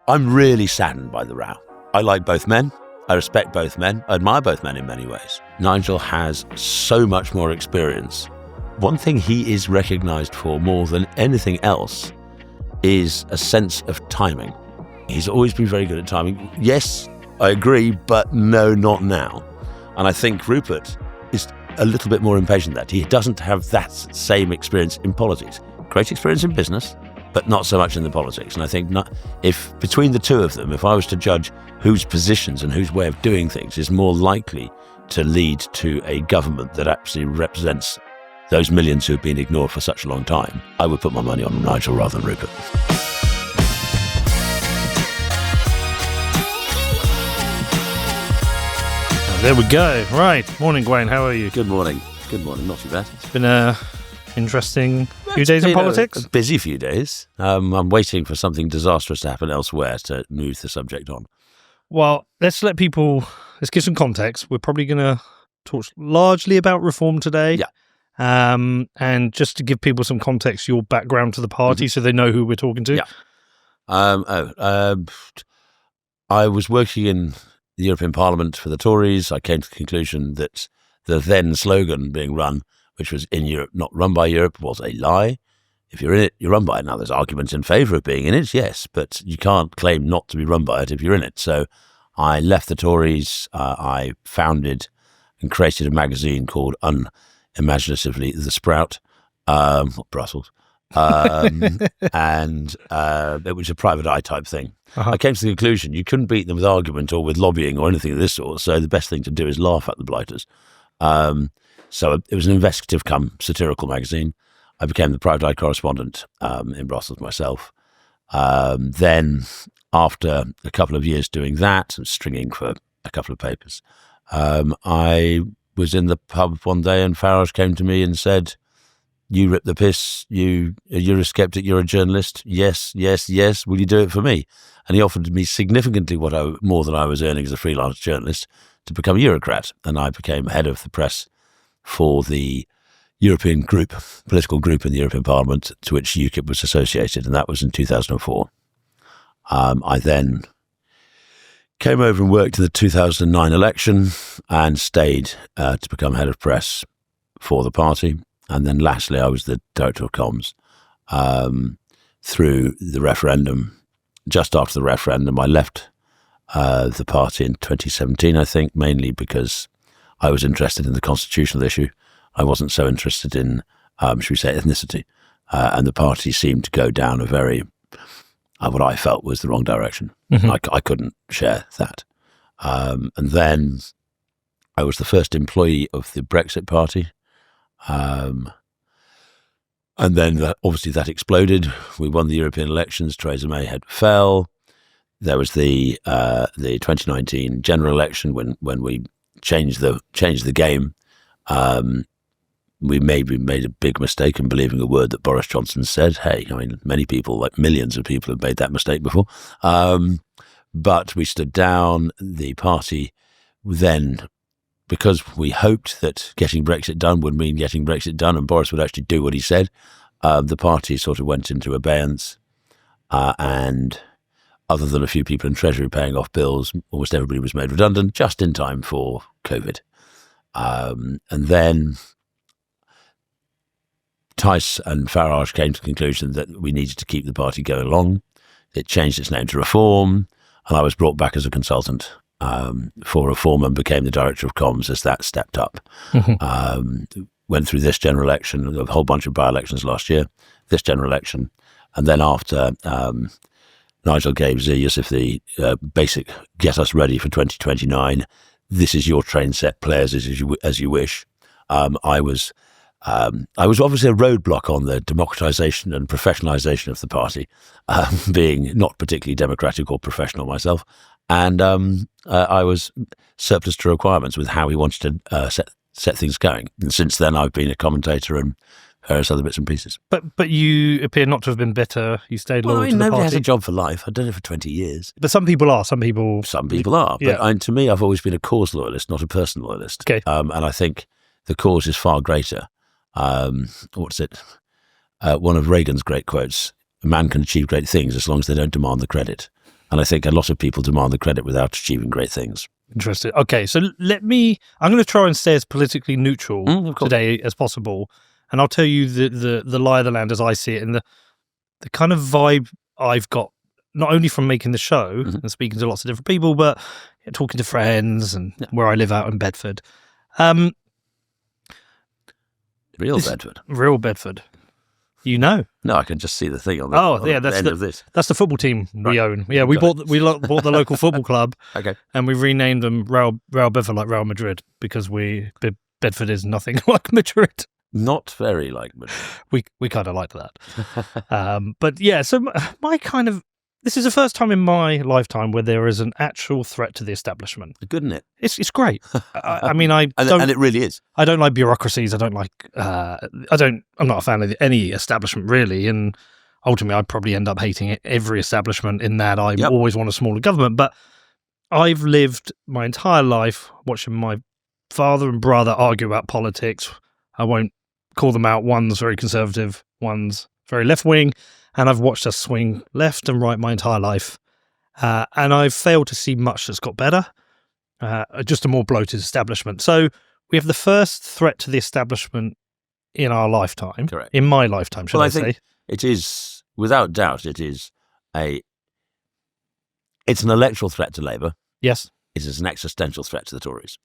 I'm really saddened by the row. I like both men. I respect both men. I admire both men in many ways. Nigel has so much more experience. One thing he is recognised for more than anything else is a sense of timing. He's always been very good at timing. Yes, I agree, but no, not now. And I think Rupert is a little bit more impatient than that. He doesn't have that same experience in politics. Great experience in business, but not so much in the politics. And I think if between the two of them, if I was to judge whose positions and whose way of doing things is more likely to lead to a government that actually represents those millions who have been ignored for such a long time, I would put my money on Nigel rather than Rupert. There we go. Right. Morning, Gawain. How are you? Good morning. Good morning. Not too bad. It's been a interesting few days in politics. A busy few days. I'm waiting for something disastrous to happen elsewhere to move the subject on. Well, let's give some context. We're probably going to talk largely about reform today. Yeah. And just to give people some context, your background to the party, so they know who we're talking to. Yeah. I was working in the European Parliament for the Tories. I came to the conclusion that the then slogan being run, which was "in Europe, not run by Europe," was a lie. If you're in it, you're run by it. Now, there's arguments in favour of being in it, yes, but you can't claim not to be run by it if you're in it. So I left the Tories. I founded and created a magazine called unimaginatively The Sprout, Brussels, and it was a private eye type thing. Uh-huh. I came to the conclusion you couldn't beat them with argument or with lobbying or anything of this sort, so the best thing to do is laugh at the blighters. So it was an investigative satirical magazine. I became the private eye correspondent in Brussels myself. Then, after a couple of years doing that and stringing for a couple of papers, I was in the pub one day and Farage came to me and said, "You rip the piss, you're a Eurosceptic, you're a journalist. Yes, yes, yes. Will you do it for me?" And he offered me significantly more than I was earning as a freelance journalist to become a Eurocrat. And I became head of the press for the European group, political group in the European Parliament to which UKIP was associated. And that was in 2004. I then came over and worked in the 2009 election and stayed to become head of press for the party. And then lastly, I was the director of comms through the referendum. Just after the referendum, I left the party in 2017, I think, mainly because I was interested in the constitutional issue. I wasn't so interested in, should we say, ethnicity. And the party seemed to go down a very, what I felt was the wrong direction. Mm-hmm. I couldn't share that. And then I was the first employee of the Brexit Party. And then obviously that exploded. We won the European elections. Theresa May had fell. There was the 2019 general election when we changed the game. We made a big mistake in believing a word that Boris Johnson said. Hey, I mean, many people, like millions of people, have made that mistake before. But we stood down. The party then, because we hoped that getting Brexit done would mean getting Brexit done and Boris would actually do what he said, the party sort of went into abeyance. And other than a few people in Treasury paying off bills, almost everybody was made redundant just in time for COVID. And then Tice and Farage came to the conclusion that we needed to keep the party going along. It changed its name to Reform, and I was brought back as a consultant for Reform and became the director of comms as that stepped up. Mm-hmm. Went through this general election, a whole bunch of by-elections last year, this general election, and then after Nigel gave Yusuf the basic get us ready for 2029, this is your train set, players as you wish. I was obviously a roadblock on the democratization and professionalization of the party, being not particularly democratic or professional myself. And I was surplus to requirements with how he wanted to set things going. And since then, I've been a commentator and various other bits and pieces. But you appear not to have been bitter. You stayed loyal to the party. Nobody has a job for life. I've done it for 20 years. But some people are. Some people are. Yeah. But to me, I've always been a cause loyalist, not a person loyalist. Okay. And I think the cause is far greater. One of Reagan's great quotes: "A man can achieve great things as long as they don't demand the credit." And I think a lot of people demand the credit without achieving great things. Interesting. Okay, so I'm going to try and stay as politically neutral Of course. today as possible. And I'll tell you the lie of the land as I see it, and the kind of vibe I've got, not only from making the show and speaking to lots of different people, but talking to friends and where I live out in Bedford. Real Bedford. Real Bedford. You know. No, I can just see the thing on the that's end of this. That's the football team we own. Yeah, we bought the local football club. Okay. And we renamed them Real Bedford, like Real Madrid, because Bedford is nothing like Madrid. Not very like Madrid. We kind of like that. But yeah, so my kind of, this is the first time in my lifetime where there is an actual threat to the establishment. Good, isn't it? It's great. I mean, and it really is. I don't like bureaucracies. I don't like. I'm not a fan of any establishment really, and ultimately, I'd probably end up hating every establishment. In that, I always want a smaller government. But I've lived my entire life watching my father and brother argue about politics. I won't call them out. One's very conservative, one's very left wing. And I've watched us swing left and right my entire life. And I've failed to see much that's got better, just a more bloated establishment. So we have the first threat to the establishment in our lifetime. Correct. In my lifetime, shall I say. Think it is, without doubt, it's an electoral threat to Labour. Yes. It is an existential threat to the Tories.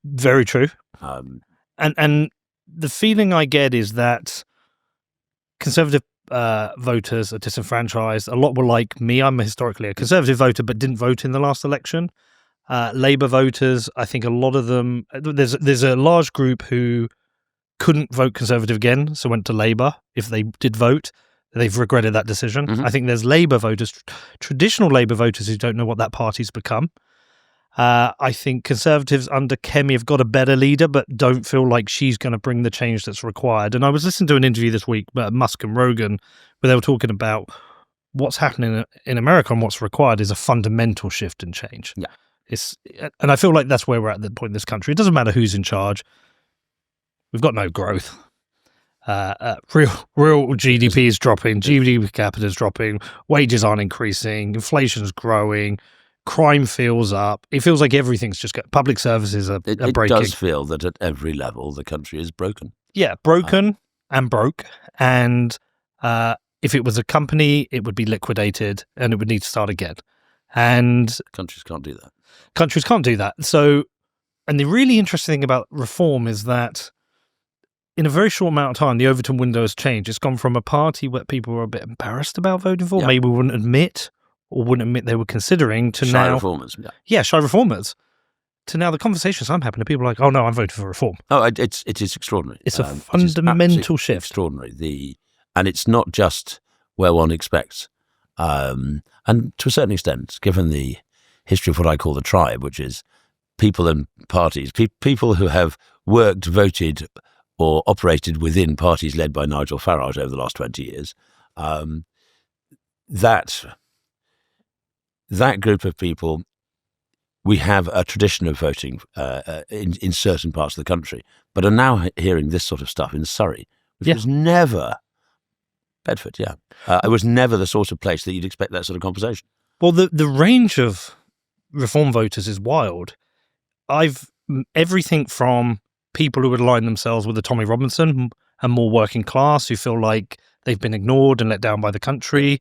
Very true. And the feeling I get is that Conservative voters are disenfranchised. A lot were like me. I'm historically a Conservative voter, but didn't vote in the last election. Labour voters, I think a lot of them, there's a large group who couldn't vote Conservative again, so went to Labour. If they did vote, they've regretted that decision. I think there's Labour voters, traditional Labour voters, who don't know what that party's become. I think Conservatives under Kemi have got a better leader, but don't feel like she's going to bring the change that's required. And I was listening to an interview this week about Musk and Rogan, where they were talking about what's happening in America and what's required is a fundamental shift and change. Yeah. And I feel like that's where we're at the point in this country. It doesn't matter who's in charge. We've got no growth. Real GDP is dropping. GDP per capita is dropping. Wages aren't increasing. Inflation's growing. Crime feels up. It feels like everything's just public services are breaking. It does feel that at every level the country is broken. Yeah, broken and broke. And if it was a company, it would be liquidated and it would need to start again. And countries can't do that. Countries can't do that. So, and the really interesting thing about reform is that in a very short amount of time, the Overton window has changed. It's gone from a party where people were a bit embarrassed about voting for, maybe wouldn't admit they were considering, to shy now reformers. Shy reformers. To now the conversations I'm having to people are like, oh no, I'm voting for reform. Oh, it is extraordinary. It's a fundamental shift. Extraordinary. And it's not just where one expects. And to a certain extent, given the history of what I call the tribe, which is people and parties, people who have worked, voted, or operated within parties led by Nigel Farage over the last 20 years, that group of people, we have a tradition of voting in certain parts of the country, but are now hearing this sort of stuff in Surrey, which was never Bedford. It was never the sort of place that you'd expect that sort of conversation. Well, the range of reform voters is wild. Everything from people who would align themselves with the Tommy Robinson and more working class, who feel like they've been ignored and let down by the country,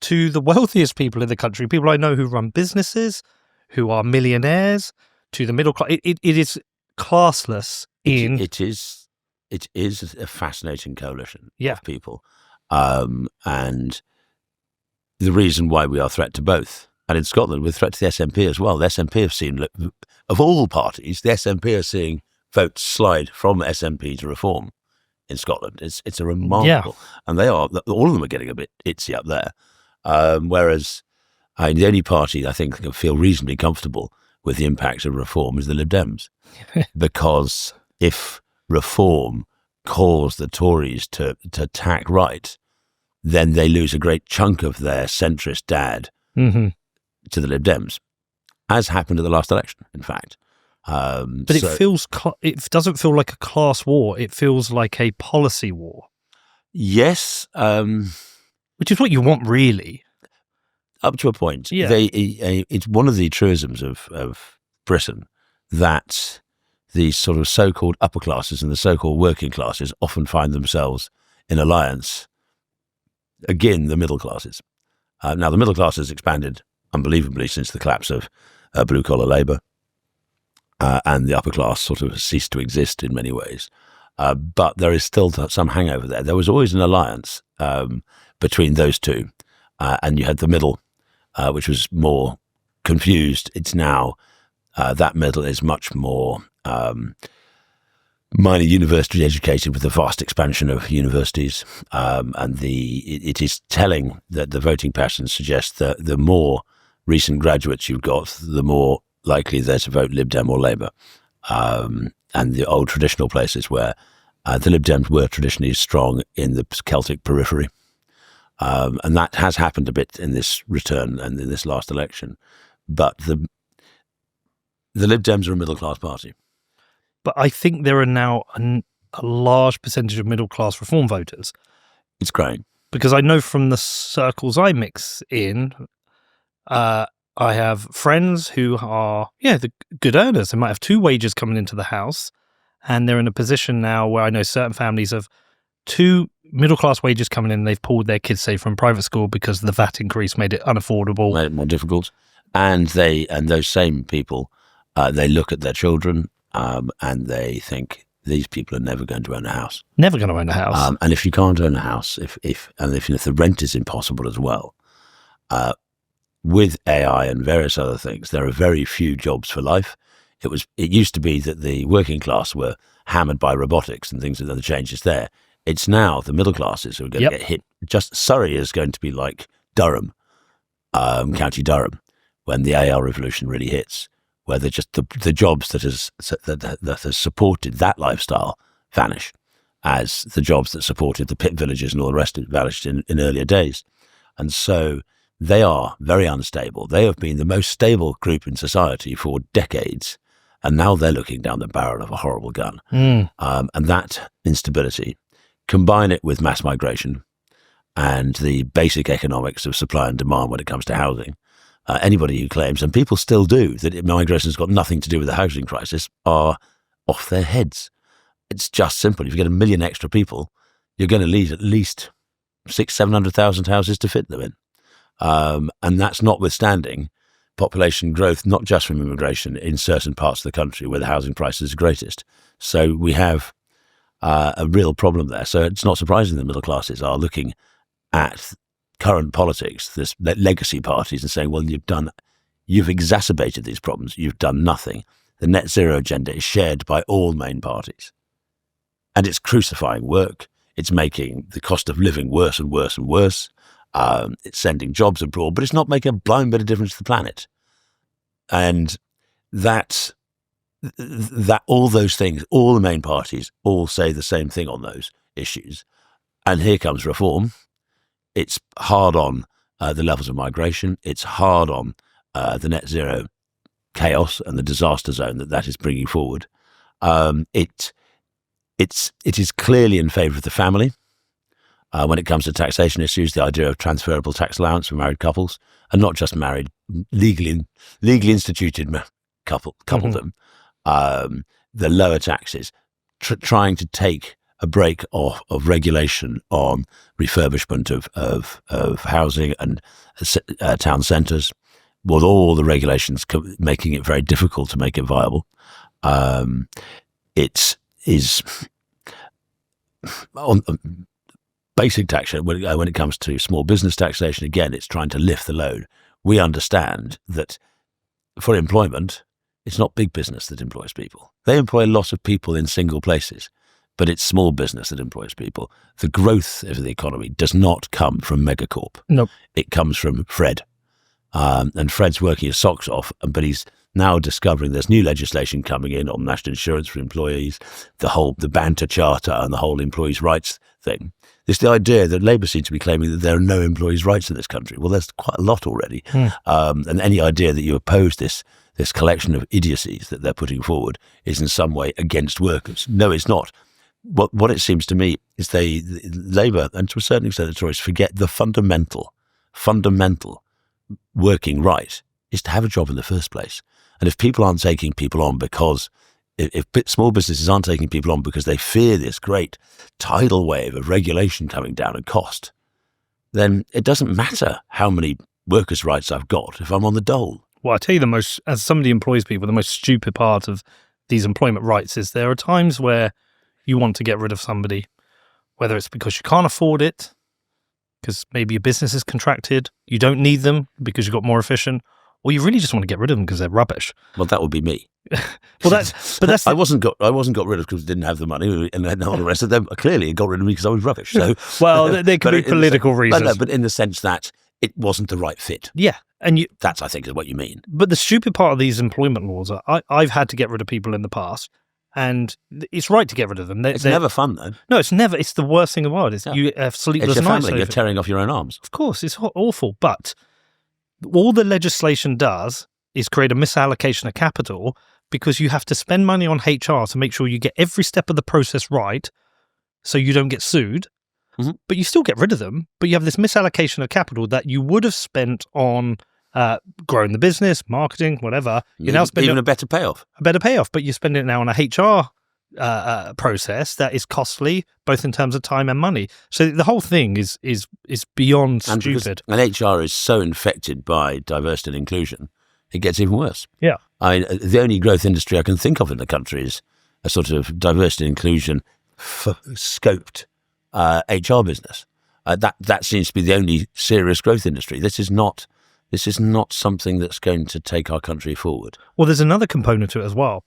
to the wealthiest people in the country, people I know who run businesses, who are millionaires, to the middle class. It is classless. It is a fascinating coalition of people, and the reason why we are a threat to both. And in Scotland, we're a threat to the SNP as well. The SNP have seen, of all parties, the SNP are seeing votes slide from SNP to Reform in Scotland. It's a remarkable, and all of them are getting a bit itsy up there. Whereas the only party I think can feel reasonably comfortable with the impact of Reform is the Lib Dems. Because if Reform caused the Tories to tack right, then they lose a great chunk of their centrist dad to the Lib Dems, as happened at the last election, in fact. But it doesn't feel like a class war. It feels like a policy war. Yes. Which is what you want, really. Up to a point. Yeah. It's one of the truisms of Britain that the sort of so-called upper classes and the so-called working classes often find themselves in alliance again the middle classes. Now, the middle class has expanded unbelievably since the collapse of blue-collar labour, and the upper class sort of ceased to exist in many ways. But there is still some hangover there. There was always an alliance between those two, and you had the middle, which was more confused. It's now that middle is much more minor university educated with the vast expansion of universities, and it is telling that the voting patterns suggest that the more recent graduates you've got, the more likely they're to vote Lib Dem or Labour, and the old traditional places where the Lib Dems were traditionally strong in the Celtic periphery, and that has happened a bit in this return and in this last election, but the Lib Dems are a middle class party. But I think there are now a large percentage of middle-class reform voters. It's growing. Because I know from the circles I mix in, I have friends who are, the good earners. They might have 2 wages coming into the house, and they're in a position now where I know certain families have 2 middle-class wages coming in. They've pulled their kids, say, from private school because the VAT increase made it unaffordable. Made it more difficult. And those same people, they look at their children, and they think these people are never going to own a house. Never going to own a house. And if you can't own a house, if the rent is impossible as well, with AI and various other things, there are very few jobs for life. It used to be that the working class were hammered by robotics and things, and the changes there. It's now the middle classes who are going to get hit. Just Surrey is going to be like Durham, County Durham, when the AI revolution really hits, where the jobs that has supported that lifestyle vanish, as the jobs that supported the pit villages and all the rest of it vanished in earlier days. And so they are very unstable. They have been the most stable group in society for decades, and now they're looking down the barrel of a horrible gun. And that instability, combine it with mass migration and the basic economics of supply and demand when it comes to housing, anybody who claims, and people still do, that migration has got nothing to do with the housing crisis are off their heads. It's just simple. If you get 1 million extra people, you're going to need at least 600,000-700,000 houses to fit them in. And that's notwithstanding population growth, not just from immigration, in certain parts of the country where the housing prices are greatest. So we have a real problem there. So it's not surprising the middle classes are looking at current politics, this legacy parties, and saying, well, you've exacerbated these problems. You've done nothing. The net zero agenda is shared by all main parties. And it's crucifying work. It's making the cost of living worse and worse and worse. It's sending jobs abroad, but it's not making a blind bit of difference to the planet. And that all those things, all the main parties all say the same thing on those issues. And here comes reform. It's hard on the levels of migration. It's hard on the net zero chaos and the disaster zone that is bringing forward. It is clearly in favour of the family. When it comes to taxation issues, the idea of transferable tax allowance for married couples, and not just married, legally instituted coupledom, the lower taxes, trying to take a break off of regulation on refurbishment of housing and town centres, with all the regulations making it very difficult to make it viable. It is on basic taxation, when it comes to small business taxation, again, it's trying to lift the load. We understand that for employment, it's not big business that employs people. They employ a lot of people in single places, but it's small business that employs people. The growth of the economy does not come from megacorp. Nope. It comes from Fred. And Fred's working his socks off, but he's now discovering there's new legislation coming in on national insurance for employees, the Banter Charter and the whole employees' rights thing. It's the idea that Labour seems to be claiming that there are no employees' rights in this country. Well, there's quite a lot already. And any idea that you oppose this collection of idiocies that they're putting forward is in some way against workers. No, it's not. What it seems to me is Labour, and to a certain extent the Tories, forget the fundamental working right is to have a job in the first place. And if people aren't taking people on because, if small businesses aren't taking people on because they fear this great tidal wave of regulation coming down and cost, then it doesn't matter how many workers' rights I've got if I'm on the dole. Well, I tell you, as somebody employs people, the most stupid part of these employment rights is there are times where you want to get rid of somebody, whether it's because you can't afford it, because maybe your business is contracted, you don't need them because you got more efficient, or you really just want to get rid of them because they're rubbish. Well, that would be me. that's I wasn't got rid of because I didn't have the money, and then all the rest of them clearly got rid of me because I was rubbish. So, well, there could be political reasons, but in the sense that it wasn't the right fit. Yeah, and that's, I think, is what you mean. But the stupid part of these employment laws are, I've had to get rid of people in the past, and it's right to get rid of them. It's never fun, though. No, it's never. It's the worst thing in the world. You have sleepless nights. It's your family. You're tearing off your own arms. Of course, it's awful. But all the legislation does is create a misallocation of capital, because you have to spend money on HR to make sure you get every step of the process right so you don't get sued. Mm-hmm. But you still get rid of them, but you have this misallocation of capital that you would have spent on growing the business, marketing, whatever. You now spend even a better payoff. But you spend it now on a HR process that is costly, both in terms of time and money. So the whole thing is beyond stupid. And HR is so infected by diversity and inclusion, it gets even worse. Yeah. I mean, the only growth industry I can think of in the country is a sort of diversity and inclusion scoped HR business. That seems to be the only serious growth industry. This is not something that's going to take our country forward. Well, there's another component to it as well.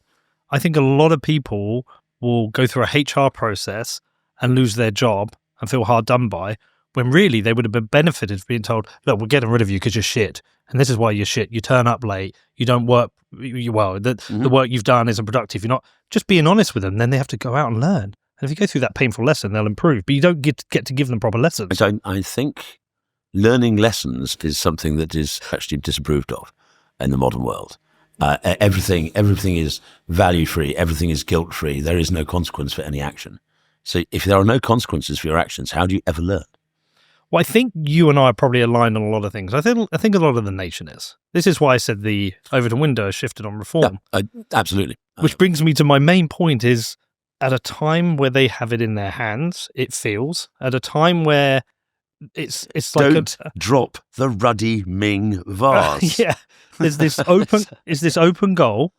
I think a lot of people will go through a HR process and lose their job and feel hard done by, when really they would have been benefited from being told, look, we're getting rid of you because you're shit. And this is why you're shit. You turn up late. You don't work well. The work you've done isn't productive. You're not just being honest with them. Then they have to go out and learn. And if you go through that painful lesson, they'll improve. But you don't get to give them proper lessons. So I think learning lessons is something that is actually disapproved of in the modern world. Everything is value-free. Everything is guilt-free. There is no consequence for any action. So if there are no consequences for your actions, how do you ever learn? Well, I think you and I are probably aligned on a lot of things. I think a lot of the nation is. This is why I said the Overton window has shifted on reform. Yeah, absolutely. Which brings me to my main point is, at a time where they have it in their hands, it feels, at a time where it's like... Don't drop the ruddy Ming vase. Yeah. There's this open goal,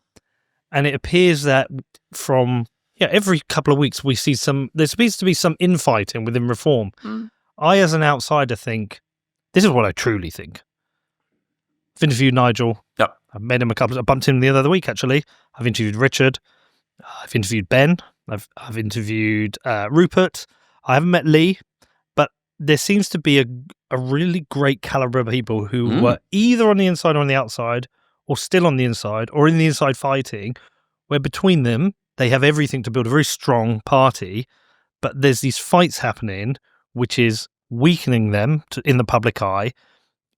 and it appears that from every couple of weeks we see there seems to be some infighting within reform. I, as an outsider, think this is what I truly think. I've interviewed Nigel. Yep. I've met him I bumped him the other week, actually. I've interviewed Richard. I've interviewed Ben. I've interviewed Rupert. I haven't met Lee, but there seems to be a really great caliber of people who were either on the inside or on the outside, or still on the inside, or in the inside fighting, where between them, they have everything to build a very strong party, but there's these fights happening, which is weakening them in the public eye.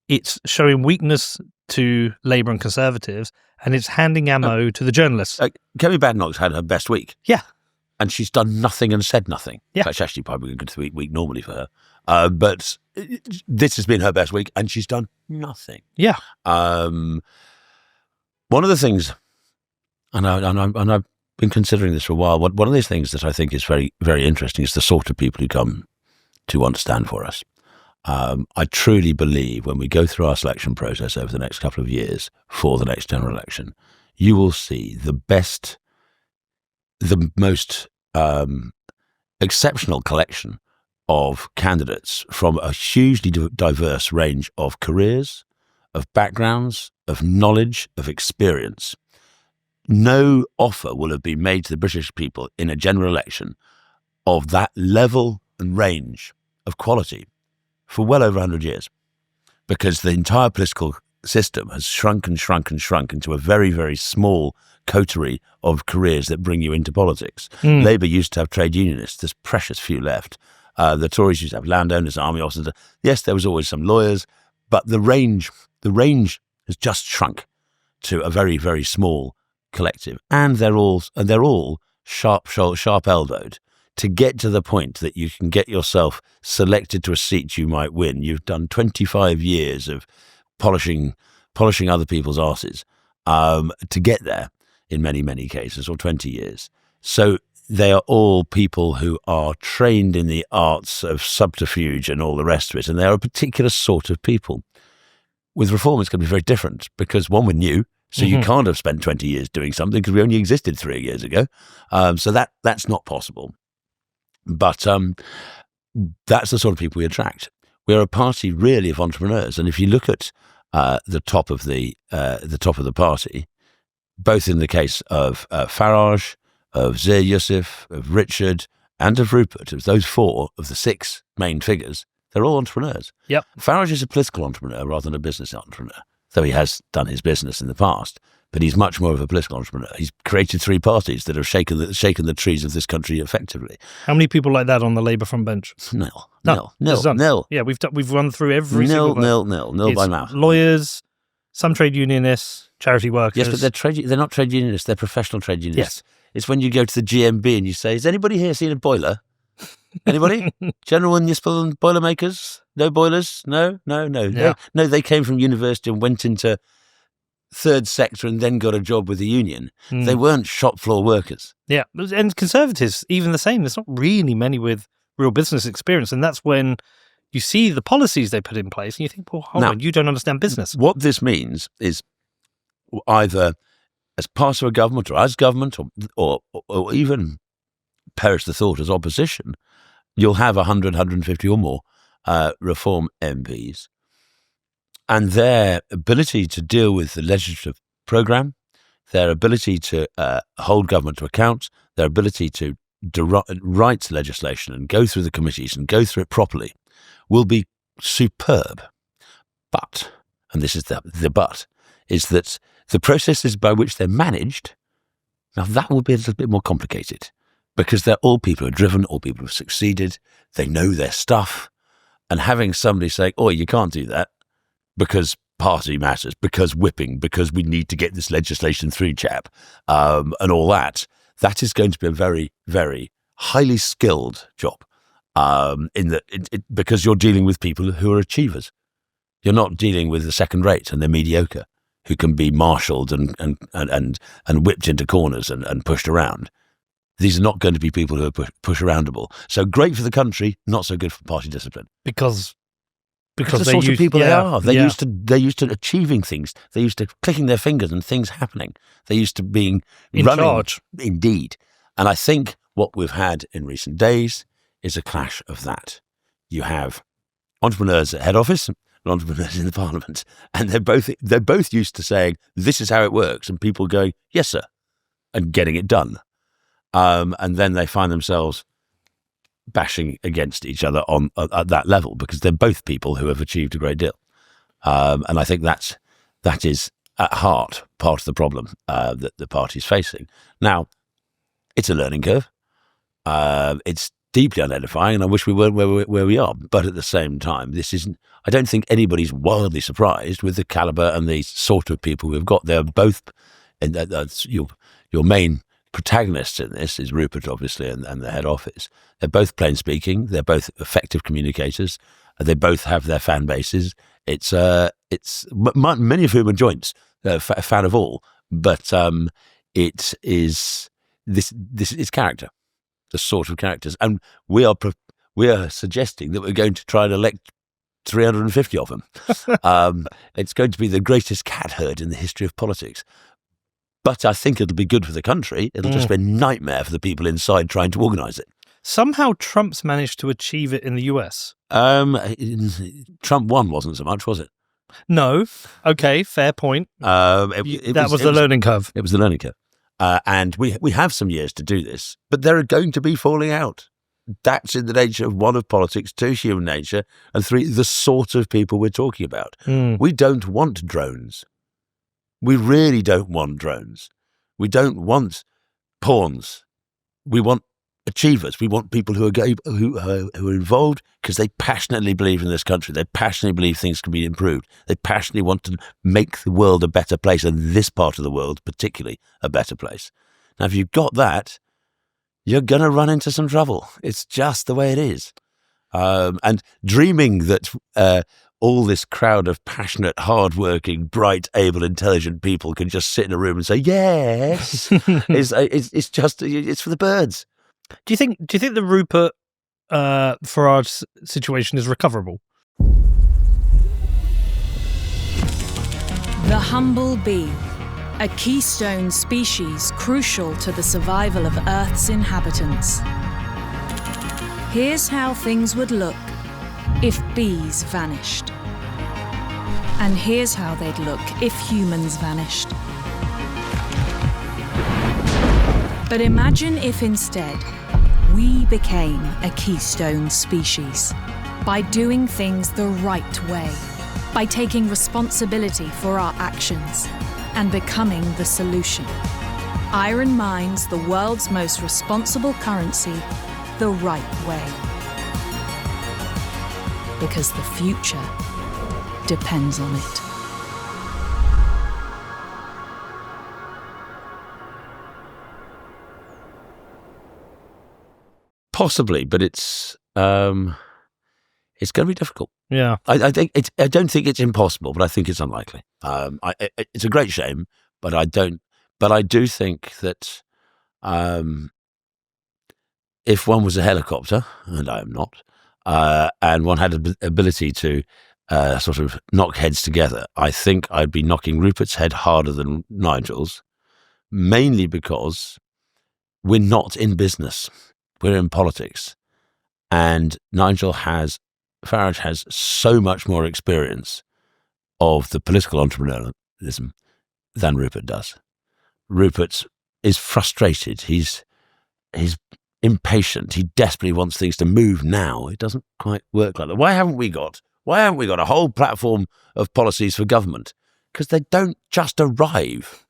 It's showing weakness to Labour and Conservatives, and it's handing ammo to the journalists. Kerry Badenoch's had her best week. Yeah. And she's done nothing and said nothing. Yeah. That's actually probably a good week normally for her. But this has been her best week, and she's done nothing. Yeah. One of the things, and I've been considering this for a while, one of these things that I think is very, very interesting is the sort of people who come to understand for us. I truly believe when we go through our selection process over the next couple of years for the next general election, you will see the most exceptional collection of candidates from a hugely diverse range of careers, of backgrounds, of knowledge, of experience. No offer will have been made to the British people in a general election of that level and range of quality for well over 100 years, because the entire political system has shrunk into a very, very small coterie of careers that bring you into politics. Labour used to have trade unionists. There's precious few left. The Tories used to have landowners, army officers. Yes, there was always some lawyers, but the range has just shrunk to a very, very small collective. And they're all sharp-elbowed to get to the point that you can get yourself selected to a seat you might win. You've done 25 years of polishing other people's arses to get there in many, many cases, or 20 years. So they are all people who are trained in the arts of subterfuge and all the rest of it, and they are a particular sort of people. With reform, it's going to be very different because, one, we're new, so you can't have spent 20 years doing something because we only existed 3 years ago. So that's not possible. But that's the sort of people we attract. We're a party really of entrepreneurs, and if you look at the top of the party, both in the case of Farage, of Zir Yusuf, of Richard, and of Rupert, of those 4 of the 6 main figures, they're all entrepreneurs. Yep. Farage is a political entrepreneur rather than a business entrepreneur, though he has done his business in the past. But he's much more of a political entrepreneur. He's created 3 parties that have shaken the trees of this country effectively. How many people like that on the Labour front bench? Nil. Yeah, we've run through every single nil by mouth. Lawyers, some trade unionists, charity workers. Yes, but they're not trade unionists. They're professional trade unionists. Yes. It's when you go to the GMB and you say, "Has anybody here seen a boiler? Anybody? General and municipal boiler makers? No boilers? No. Yeah. No, they came from university and went into third sector and then got a job with the union. They weren't shop floor workers." Yeah, and Conservatives, even the same. There's not really many with real business experience, and that's when you see the policies they put in place and you think, well, hold on, you don't understand business. What this means is either as part of a government or as government or even, perish the thought, as opposition, you'll have 100, 150 or more reform MPs, and their ability to deal with the legislative programme, their ability to hold government to account, their ability to write legislation and go through the committees and go through it properly will be superb. But, and this is the but, is that the processes by which they're managed, now that will be a little bit more complicated because they're all people who are driven, all people who have succeeded, they know their stuff, and having somebody saying, "Oh, you can't do that because party matters, because whipping, because we need to get this legislation through, chap," and all that is going to be a very, very highly skilled job because you're dealing with people who are achievers. You're not dealing with the second rate and the mediocre who can be marshalled and whipped into corners and pushed around. These are not going to be people who are push aroundable. So great for the country, not so good for party discipline. Because the sort of people they are. They're used to achieving things. They're used to clicking their fingers and things happening. They're used to being in running. Charge. Indeed. And I think what we've had in recent days is a clash of that. You have entrepreneurs at head office and entrepreneurs in the parliament, and they're both used to saying, "This is how it works," and people going, "Yes, sir," and getting it done. And then they find themselves bashing against each other at that level because they're both people who have achieved a great deal. And I think that is at heart part of the problem that the party's facing. Now, it's a learning curve. It's deeply unedifying, and I wish we weren't where we are. But at the same time, this isn't. I don't think anybody's wildly surprised with the caliber and the sort of people we've got. They're both, and that's your main protagonists in this is Rupert, obviously, and the head office. They're both plain speaking. They're both effective communicators. They both have their fan bases. It's many of whom are joints, a fan of all. But it is this is character, the sort of characters, and we are suggesting that we're going to try and elect 350 of them. It's going to be the greatest cat herd in the history of politics. But I think it'll be good for the country. It'll just be a nightmare for the people inside trying to organise it. Somehow Trump's managed to achieve it in the US. Trump won wasn't so much, was it? No. Okay, fair point. That was the learning curve. It was the learning curve. And we have some years to do this, but there are going to be falling out. That's in the nature of 1, of politics, 2, human nature, and 3, the sort of people we're talking about. We don't want drones. We really don't want drones. We don't want pawns. We want achievers. We want people who are involved because they passionately believe in this country. They passionately believe things can be improved. They passionately want to make the world a better place, and this part of the world particularly a better place. Now, if you've got that, you're going to run into some trouble. It's just the way it is. And dreaming that all this crowd of passionate, hard-working, bright, able, intelligent people can just sit in a room and say yes, it's for the birds. Do you think the Rupert Farage situation is recoverable? The humble bee, a keystone species crucial to the survival of Earth's inhabitants. Here's how things would look if bees vanished. And here's how they'd look if humans vanished. But imagine if instead we became a keystone species by doing things the right way, by taking responsibility for our actions and becoming the solution. Iron mines, the world's most responsible currency, the right way. Because the future depends on it. Possibly, but it's going to be difficult. Yeah, I don't think it's impossible, but I think it's unlikely. It's a great shame, but I do think that if one was a helicopter, and I am not, and one had the ability to sort of knock heads together, I think I'd be knocking Rupert's head harder than Nigel's, mainly because we're not in business. We're in politics. And Farage has so much more experience of the political entrepreneurialism than Rupert does. Rupert is frustrated. He's impatient. He desperately wants things to move now. It doesn't quite work like that. Why haven't we got a whole platform of policies for government? Because they don't just arrive.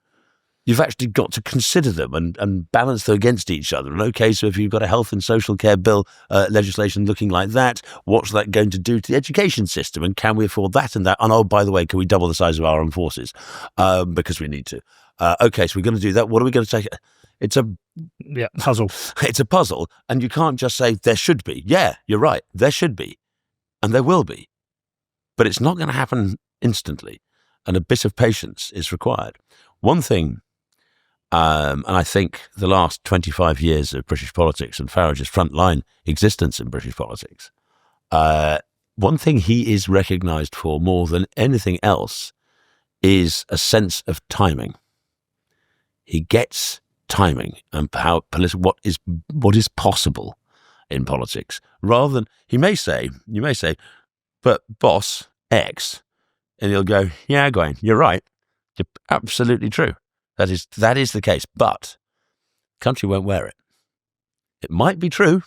You've actually got to consider them and balance them against each other. And okay, so if you've got a health and social care bill legislation looking like that, what's that going to do to the education system? And can we afford that and that? And oh, by the way, can we double the size of our armed forces? Because we need to. Okay, so we're going to do that. What are we going to take? It's a puzzle. It's a puzzle. And you can't just say there should be. Yeah, you're right. There should be. And there will be. But it's not going to happen instantly. And a bit of patience is required. One thing, and I think the last 25 years of British politics and Farage's frontline existence in British politics, one thing he is recognised for more than anything else is a sense of timing. He gets timing and what is possible in politics. Rather than you may say, but boss X, and he'll go, yeah, Gawain, you're right, you're absolutely true. That is the case, but the country won't wear it. It might be true,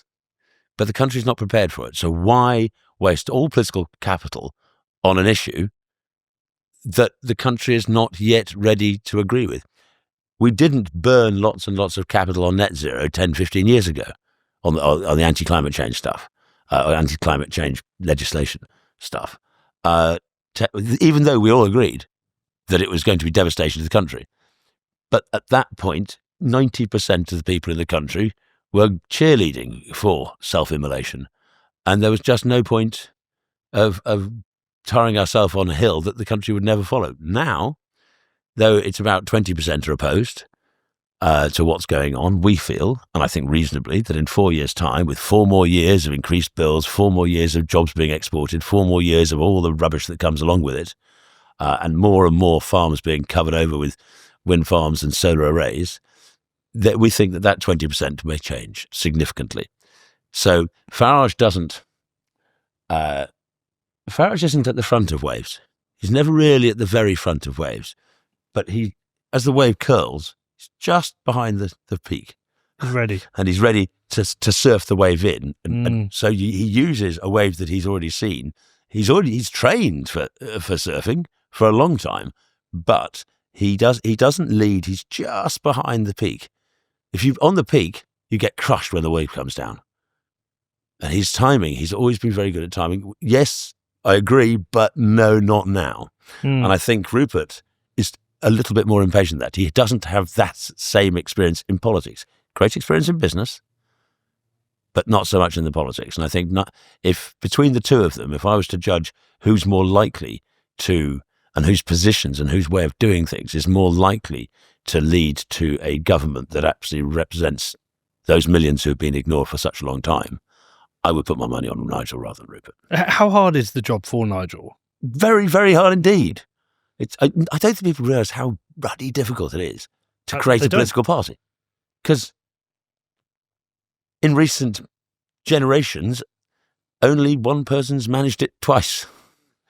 but the country's not prepared for it. So why waste all political capital on an issue that the country is not yet ready to agree with? We didn't burn lots and lots of capital on net zero 10, 15 years ago on the anti-climate change stuff, or anti-climate change legislation stuff, even though we all agreed that it was going to be devastation to the country. But at that point, 90% of the people in the country were cheerleading for self-immolation. And there was just no point of tarring ourselves on a hill that the country would never follow. Now, though it's about 20% are opposed to what's going on, we feel, and I think reasonably, that in 4 years' time, with 4 more years of increased bills, 4 more years of jobs being exported, 4 more years of all the rubbish that comes along with it, and more farms being covered over with wind farms and solar arrays, that we think that 20% may change significantly. So Farage isn't at the front of waves. He's never really at the very front of waves. But as the wave curls, he's just behind the peak. He's ready. And he's ready to surf the wave in. And so he uses a wave that he's already seen. He's trained for surfing for a long time, but he doesn't lead. He's just behind the peak. If you're on the peak, you get crushed when the wave comes down. And his timing, he's always been very good at timing. Yes, I agree, but no, not now. And I think Rupert is a little bit more impatient than that. He doesn't have that same experience in politics. Great experience in business, but not so much in the politics. And I think if between the two of them, if I was to judge who's more likely to, and whose positions and whose way of doing things is more likely to lead to a government that actually represents those millions who have been ignored for such a long time, I would put my money on Nigel rather than Rupert. How hard is the job for Nigel? Very, very hard indeed. I don't think people realise how bloody difficult it is to create a political party. Because in recent generations, only one person's managed it twice,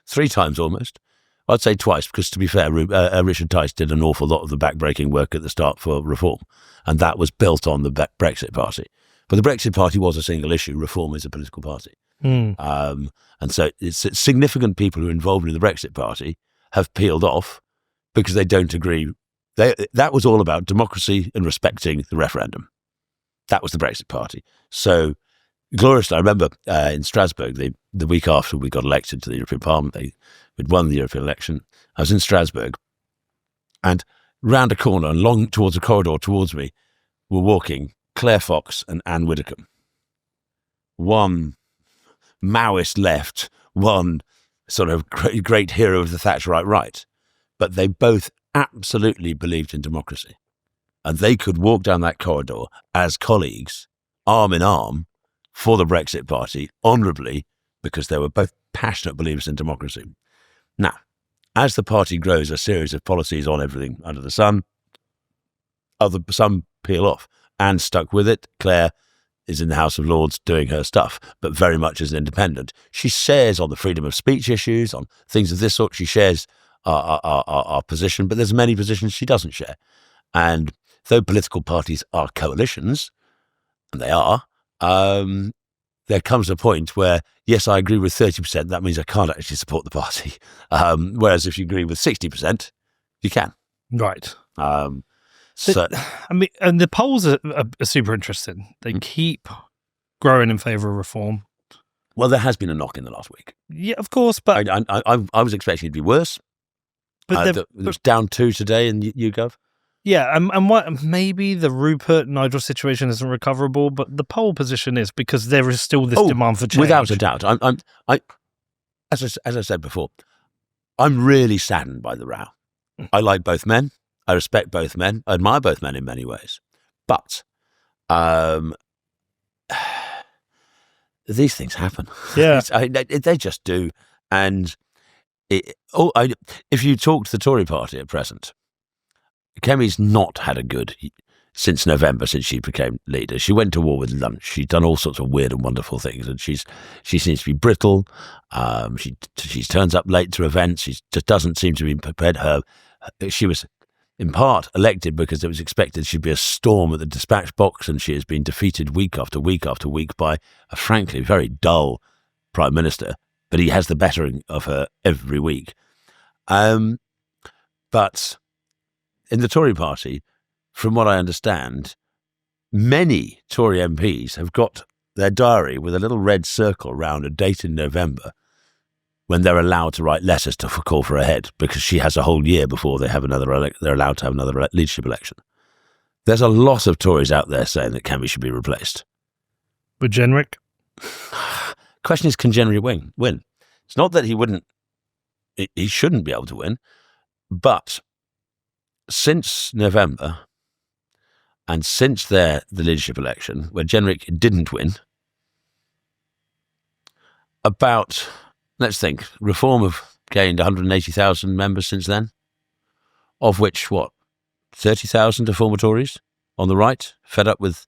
3 times almost. I'd say twice, because to be fair, Richard Tice did an awful lot of the backbreaking work at the start for reform, and that was built on the Brexit Party. But the Brexit Party was a single issue. Reform is a political party. And so it's significant people who are involved in the Brexit Party have peeled off because they don't agree. That was all about democracy and respecting the referendum. That was the Brexit Party. So gloriously, I remember in Strasbourg, the week after we got elected to the European Parliament, we'd won the European election. I was in Strasbourg, and round a corner and long towards a corridor towards me were walking Claire Fox and Anne Widdecombe. One Maoist left, one sort of great hero of the Thatcherite right. But they both absolutely believed in democracy. And they could walk down that corridor as colleagues, arm in arm, for the Brexit Party, honourably, because they were both passionate believers in democracy. Now, as the party grows a series of policies on everything under the sun, some peel off. Anne stuck with it. Claire is in the House of Lords doing her stuff, but very much as an independent. She shares on the freedom of speech issues, on things of this sort. She shares our position, but there's many positions she doesn't share. And though political parties are coalitions, and they are, there comes a point where, yes, I agree with 30%, that means I can't actually support the party. Whereas if you agree with 60%, you can. Right. So, I mean, and the polls are super interesting. They keep growing in favour of reform. Well, there has been a knock in the last week. Yeah, of course, but I was expecting it to be worse. But it was down 2 today in YouGov. Yeah, and what maybe the Rupert Nigel situation isn't recoverable, but the poll position is, because there is still this demand for change. Without a doubt. As I said before, I'm really saddened by the row. I like both men. I respect both men. I admire both men in many ways. But these things happen. Yeah. They just do. And if you talk to the Tory party at present, Kemi's not had a good since November, since she became leader. She went to war with lunch. She's done all sorts of weird and wonderful things, and she seems to be brittle. She turns up late to events. She just doesn't seem to be prepared. She was in part elected because it was expected she'd be a storm at the dispatch box, and she has been defeated week after week after week by a frankly very dull Prime Minister, but he has the bettering of her every week. But in the Tory party, from what I understand, many Tory MPs have got their diary with a little red circle around a date in November when they're allowed to write letters to call for a head, because she has a whole year before they have they're allowed to have another leadership election. There's a lot of Tories out there saying that Kemi should be replaced. With Jenrick? Question is, can Jenrick win? It's not that he shouldn't be able to win, but since November and since the leadership election, where Jenrick didn't win, about, let's think, Reform have gained 180,000 members since then, of which, 30,000 are former Tories on the right, fed up with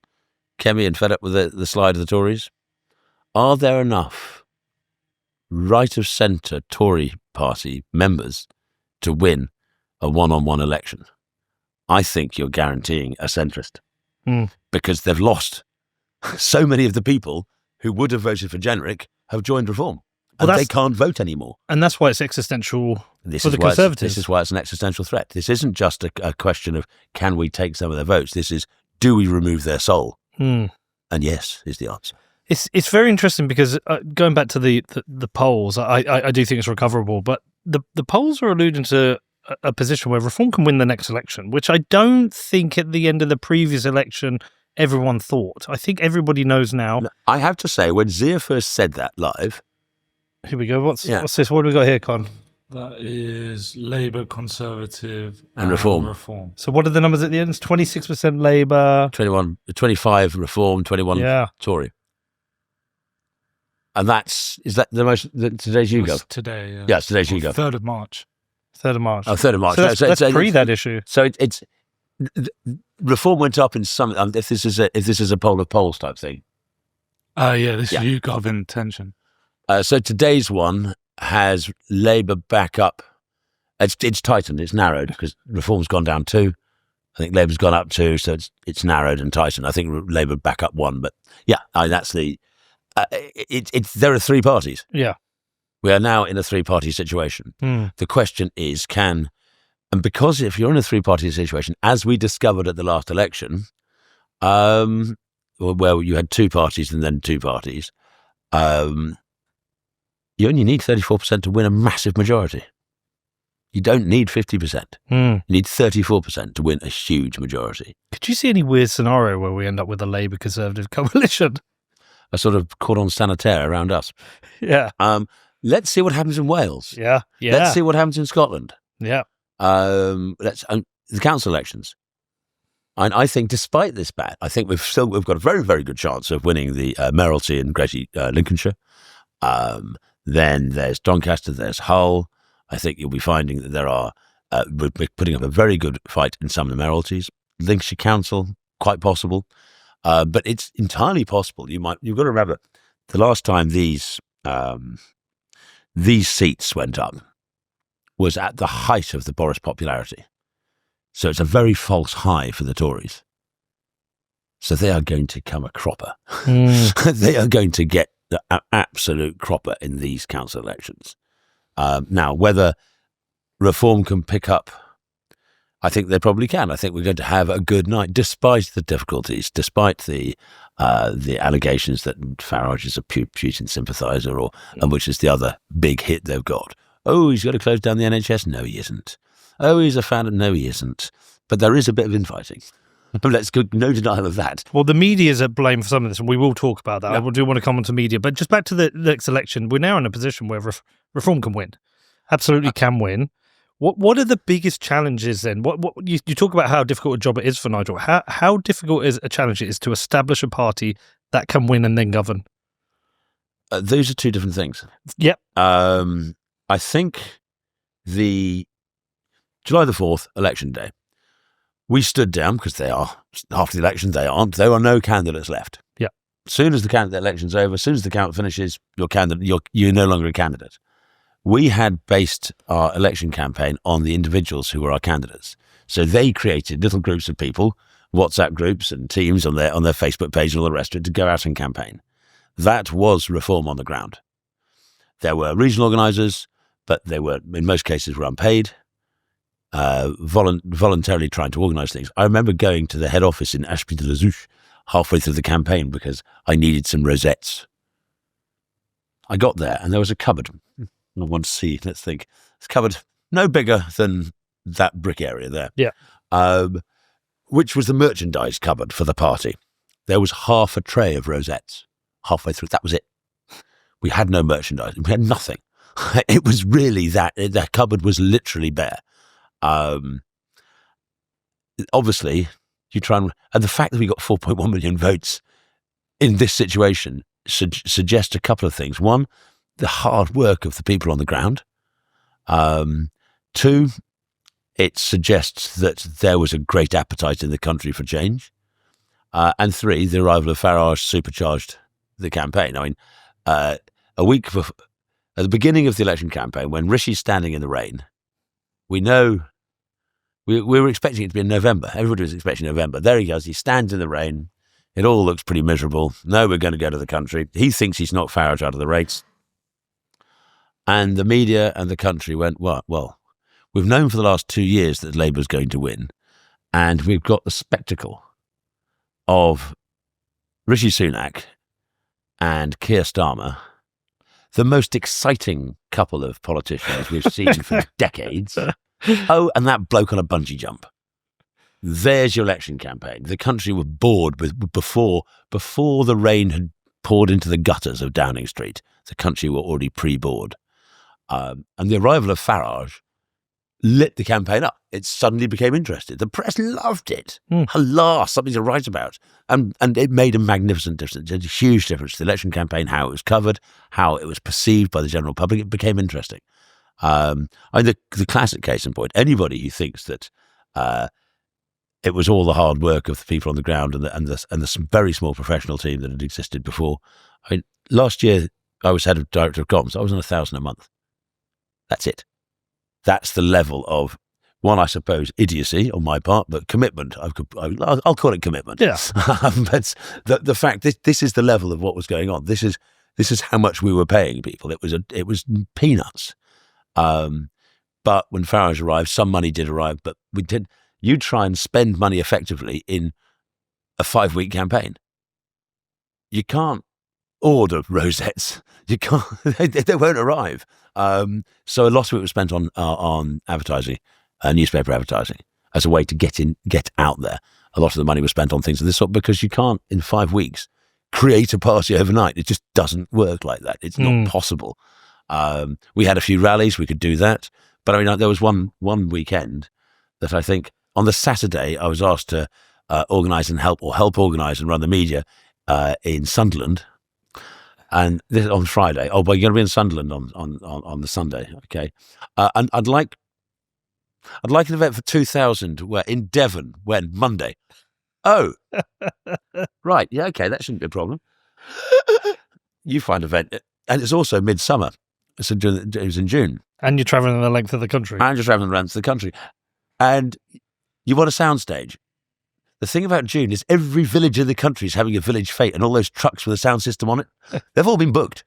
Kemi and fed up with the slide of the Tories. Are there enough right-of-centre Tory party members to win a one-on-one election? I think you're guaranteeing a centrist, because they've lost so many of the people who would have voted for Jenrick have joined Reform, and they can't vote anymore. And that's why it's existential for the Conservatives. This is why it's an existential threat. This isn't just a question of, can we take some of their votes? This is, do we remove their soul? And yes, is the answer. It's very interesting, because going back to the polls, I do think it's recoverable, but the polls are alluding to a position where Reform can win the next election, which I don't think at the end of the previous election everyone thought. I think everybody knows now. I have to say, when Zia first said that live... Here we go. What's this? What do we got here, Con? That is Labour, Conservative and Reform. So what are the numbers at the end? It's 26% Labour. 25 Reform, 21 Tory. And is that the most, today's YouGov? Today, yeah. Yeah, it's today's YouGov. 3rd of March. 3rd of March. Oh, 3rd of March. So that's pre that issue. So it's Reform went up in some, if this is a poll of polls type thing. This is YouGov intention. So today's one has Labour back up. It's tightened, it's narrowed, because Reform's gone down 2. I think Labour's gone up 2, so it's narrowed and tightened. I think Labour back up 1, but that's the... there are 3 parties. Yeah. We are now in a 3-party situation. The question is, and because if you're in a 3-party situation, as we discovered at the last election, where you had 2 parties and then 2 parties, you only need 34% to win a massive majority. You don't need 50%. You need 34% to win a huge majority. Could you see any weird scenario where we end up with a Labour Conservative coalition? A sort of cordon sanitaire around us. Yeah. Let's see what happens in Wales. Yeah. Let's see what happens in Scotland. Yeah. The council elections. And I think, despite this bat, I think we've got a very, very good chance of winning the mayoralty in Greater Lincolnshire. Then there's Doncaster, there's Hull. I think you'll be finding that there are, we're putting up a very good fight in some of the mayoralties. Lincolnshire Council, quite possible. But it's entirely possible. You've got to remember, the last time these seats went up was at the height of the Boris popularity. So it's a very false high for the Tories. So they are going to come a cropper. They are going to get the absolute cropper in these council elections. Now, whether Reform can pick up, I think they probably can. I think we're going to have a good night, despite the difficulties, despite the allegations that Farage is a Putin sympathiser, and which is the other big hit they've got. Oh, he's got to close down the NHS. No, he isn't. Oh, he's a fan of... No, he isn't. But there is a bit of infighting. Let's go, no denial of that. Well, the media is at blame for some of this, and we will talk about that. Yeah. I do want to come on to media. But just back to the next election, we're now in a position where Reform can win. Absolutely can win. What are the biggest challenges then? What you talk about how difficult a job it is for Nigel. How difficult is a challenge it is to establish a party that can win and then govern? Those are 2 different things. Yep. I think the July the 4th, election day, we stood down because after the election, there are no candidates left. Yeah. As soon as the election's over, as soon as the count finishes, you're no longer a candidate. We had based our election campaign on the individuals who were our candidates. So they created little groups of people, WhatsApp groups and teams on their Facebook page and all the rest of it, to go out and campaign. That was Reform on the ground. There were regional organisers, but they were, in most cases, were unpaid, voluntarily trying to organise things. I remember going to the head office in Ashby-de-la-Zouch halfway through the campaign because I needed some rosettes. I got there and there was a cupboard. I want to see, let's think. It's cupboard no bigger than that brick area there. Yeah. Which was the merchandise cupboard for the party. There was half a tray of rosettes halfway through. That was it. We had no merchandise. We had nothing. It was really that. The cupboard was literally bare. Obviously, you try and the fact that we got 4.1 million votes in this situation suggests a couple of things. One, the hard work of the people on the ground. 2, it suggests that there was a great appetite in the country for change. And 3, the arrival of Farage supercharged the campaign. I mean, a week before, at the beginning of the election campaign, when Rishi's standing in the rain, we know we were expecting it to be in November. Everybody was expecting November. There he goes. He stands in the rain. It all looks pretty miserable. No, we're going to go to the country. He thinks he's knocked Farage out of the race. And the media and the country went, well, we've known for the last 2 years that Labour's going to win. And we've got the spectacle of Rishi Sunak and Keir Starmer, the most exciting couple of politicians we've seen for decades. Oh, and that bloke on a bungee jump. there's your election campaign. The country was bored before the rain had poured into the gutters of Downing Street. The country were already pre-bored. And the arrival of Farage lit the campaign up. It suddenly became interested. The press loved it. Hurrah, something to write about. And it made a magnificent difference. It made a huge difference to the election campaign, how it was covered, how it was perceived by the general public. It became interesting. The classic case in point, anybody who thinks that it was all the hard work of the people on the ground and the very small professional team that had existed before. I mean, last year I was head of director of comms. I was on 1,000 a month. That's it. That's the level of, one, I suppose, idiocy on my part, but commitment. I'll call it commitment. Yeah. But the fact this is the level of what was going on. This is how much we were paying people. It was peanuts. But when Farage arrived, some money did arrive, but you try and spend money effectively in a 5-week campaign. You can't order rosettes. You can't, they won't arrive. So a lot of it was spent on advertising, newspaper advertising, as a way to get out there. A lot of the money was spent on things of this sort because you can't, in 5 weeks, create a party overnight. It just doesn't work like that. It's not possible. We had a few rallies. We could do that. But I mean, there was one weekend that I think on the Saturday I was asked to organise and help organise and run the media in Sunderland. And this on Friday. Oh, but you're going to be in Sunderland on the Sunday, okay? And I'd like an event for 2,000 where in Devon when Monday. Oh, right, yeah, okay, that shouldn't be a problem. You find an event, and it's also midsummer. So it was in June, and you're travelling the length of the country. And you want a soundstage. The thing about June is every village in the country is having a village fete, and all those trucks with a sound system on it, they've all been booked.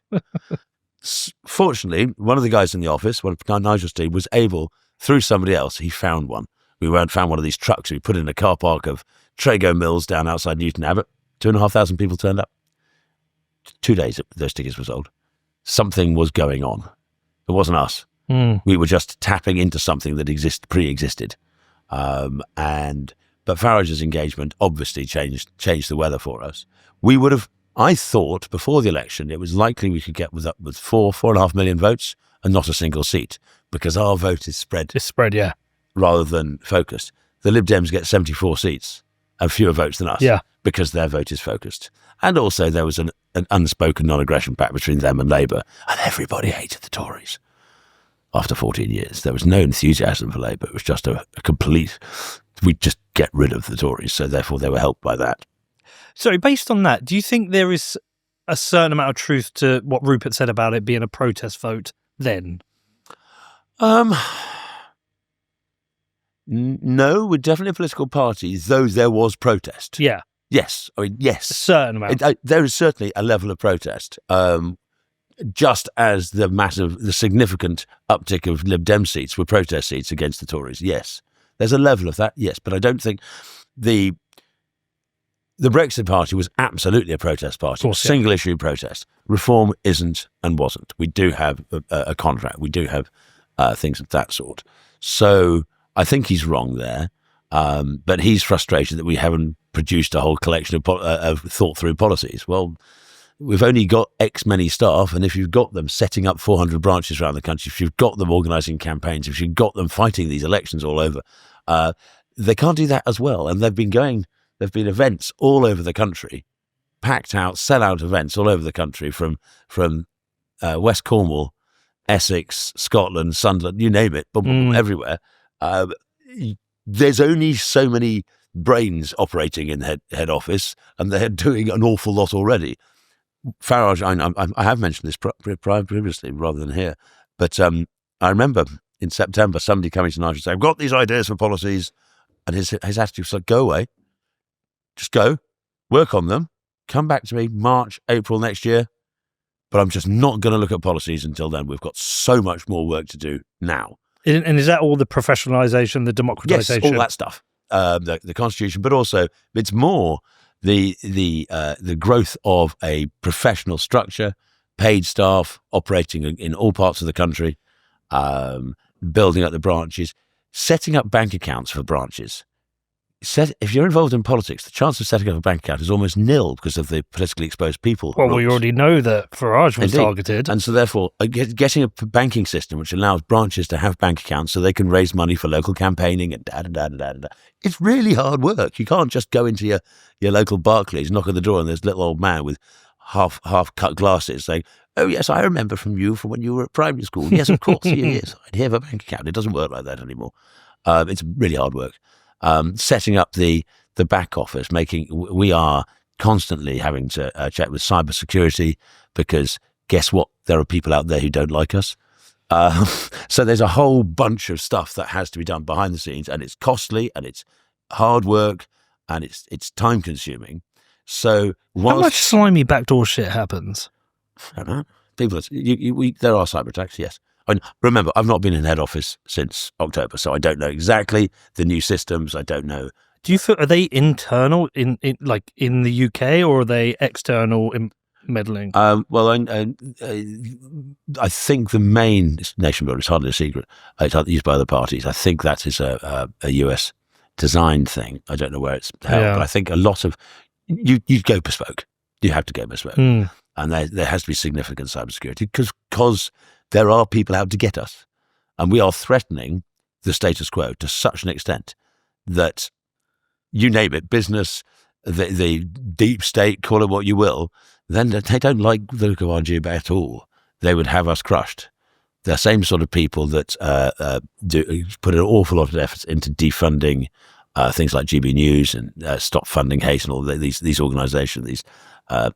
Fortunately, one of the guys in the office, one of Nigel's team, was able, through somebody else, he found one. We found one of these trucks. We put it in a car park of Trago Mills down outside Newton Abbot. 2,500 people turned up. 2 days those tickets were sold. Something was going on. It wasn't us. We were just tapping into something that pre-existed. But Farage's engagement obviously changed the weather for us. I thought before the election, it was likely we could get with 4.5 million votes and not a single seat because our vote is spread. It's spread, yeah. Rather than focused. The Lib Dems get 74 seats and fewer votes than us because their vote is focused. And also there was an unspoken non-aggression pact between them and Labour, and everybody hated the Tories. After 14 years, there was no enthusiasm for Labour. It was just a complete, we'd just get rid of the Tories. So therefore they were helped by that. Sorry, based on that, do you think there is a certain amount of truth to what Rupert said about it being a protest vote then? No, we're definitely a political party, though there was protest. Yeah. Yes. I mean, yes. A certain amount. There is certainly a level of protest. Just as the significant uptick of Lib Dem seats were protest seats against the Tories. Yes. There's a level of that, yes. But I don't think the Brexit Party was absolutely a protest party. Course, single issue protest. Reform isn't and wasn't. We do have a contract. We do have things of that sort. So I think he's wrong there. But he's frustrated that we haven't produced a whole collection of thought through policies. Well, we've only got X many staff, and if you've got them setting up 400 branches around the country, if you've got them organising campaigns, if you've got them fighting these elections all over, they can't do that as well. And there've been events all over the country, packed out, sell-out events all over the country from West Cornwall, Essex, Scotland, Sunderland, you name it, everywhere. There's only so many brains operating in head office, and they're doing an awful lot already. Farage, I have mentioned this previously rather than here, but I remember in September somebody coming to Nigel and saying, I've got these ideas for policies, and his attitude was like, go away, just go, work on them, come back to me March, April next year, but I'm just not going to look at policies until then. We've got so much more work to do now. And is that all the professionalisation, the democratisation? Yes, all that stuff, the Constitution, but also it's more the growth of a professional structure, paid staff operating in all parts of the country, building up the branches, setting up bank accounts for branches. if you're involved in politics, the chance of setting up a bank account is almost nil because of the politically exposed people. Well, we already know that Farage was targeted. And so therefore, getting a banking system which allows branches to have bank accounts so they can raise money for local campaigning and it's really hard work. You can't just go into your local Barclays, knock on the door, and there's a little old man with half cut glasses saying, "Oh yes, I remember from when you were at primary school. Yes, of course, yes, I'd have a bank account." It doesn't work like that anymore. It's really hard work. Setting up the back office, we are constantly having to check with cybersecurity because guess what? There are people out there who don't like us. So there's a whole bunch of stuff that has to be done behind the scenes, and it's costly and it's hard work and it's time consuming. So how much slimy backdoor shit happens? I don't know. There are cyber attacks, yes. And remember, I've not been in head office since October, so I don't know exactly the new systems. I don't know. Do you feel, are they internal in the UK, or are they external in meddling? Well, I think the main nation building is hardly a secret. It's used by other parties. I think that is a US designed thing. I don't know where it's held, but I think a lot of you go bespoke. You have to go bespoke, and there has to be significant cybersecurity because there are people out to get us, and we are threatening the status quo to such an extent that, you name it, business, the deep state, call it what you will, then they don't like the look of our jib at all. They would have us crushed. They're the same sort of people that put an awful lot of effort into defunding things like GB News and Stop Funding Hate and all these organisations. I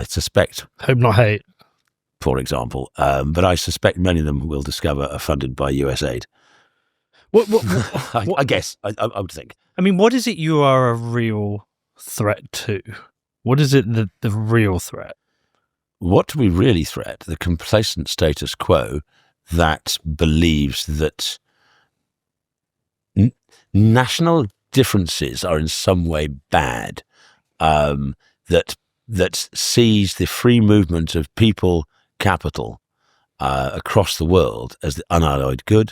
suspect... Hope not hate. For example, but I suspect many of them will discover are funded by US aid. I guess, I would think. I mean, what is it you are a real threat to? What is it the real threat? What do we really threat? The complacent status quo that believes that national differences are in some way bad, that sees the free movement of people, capital across the world as the unalloyed good.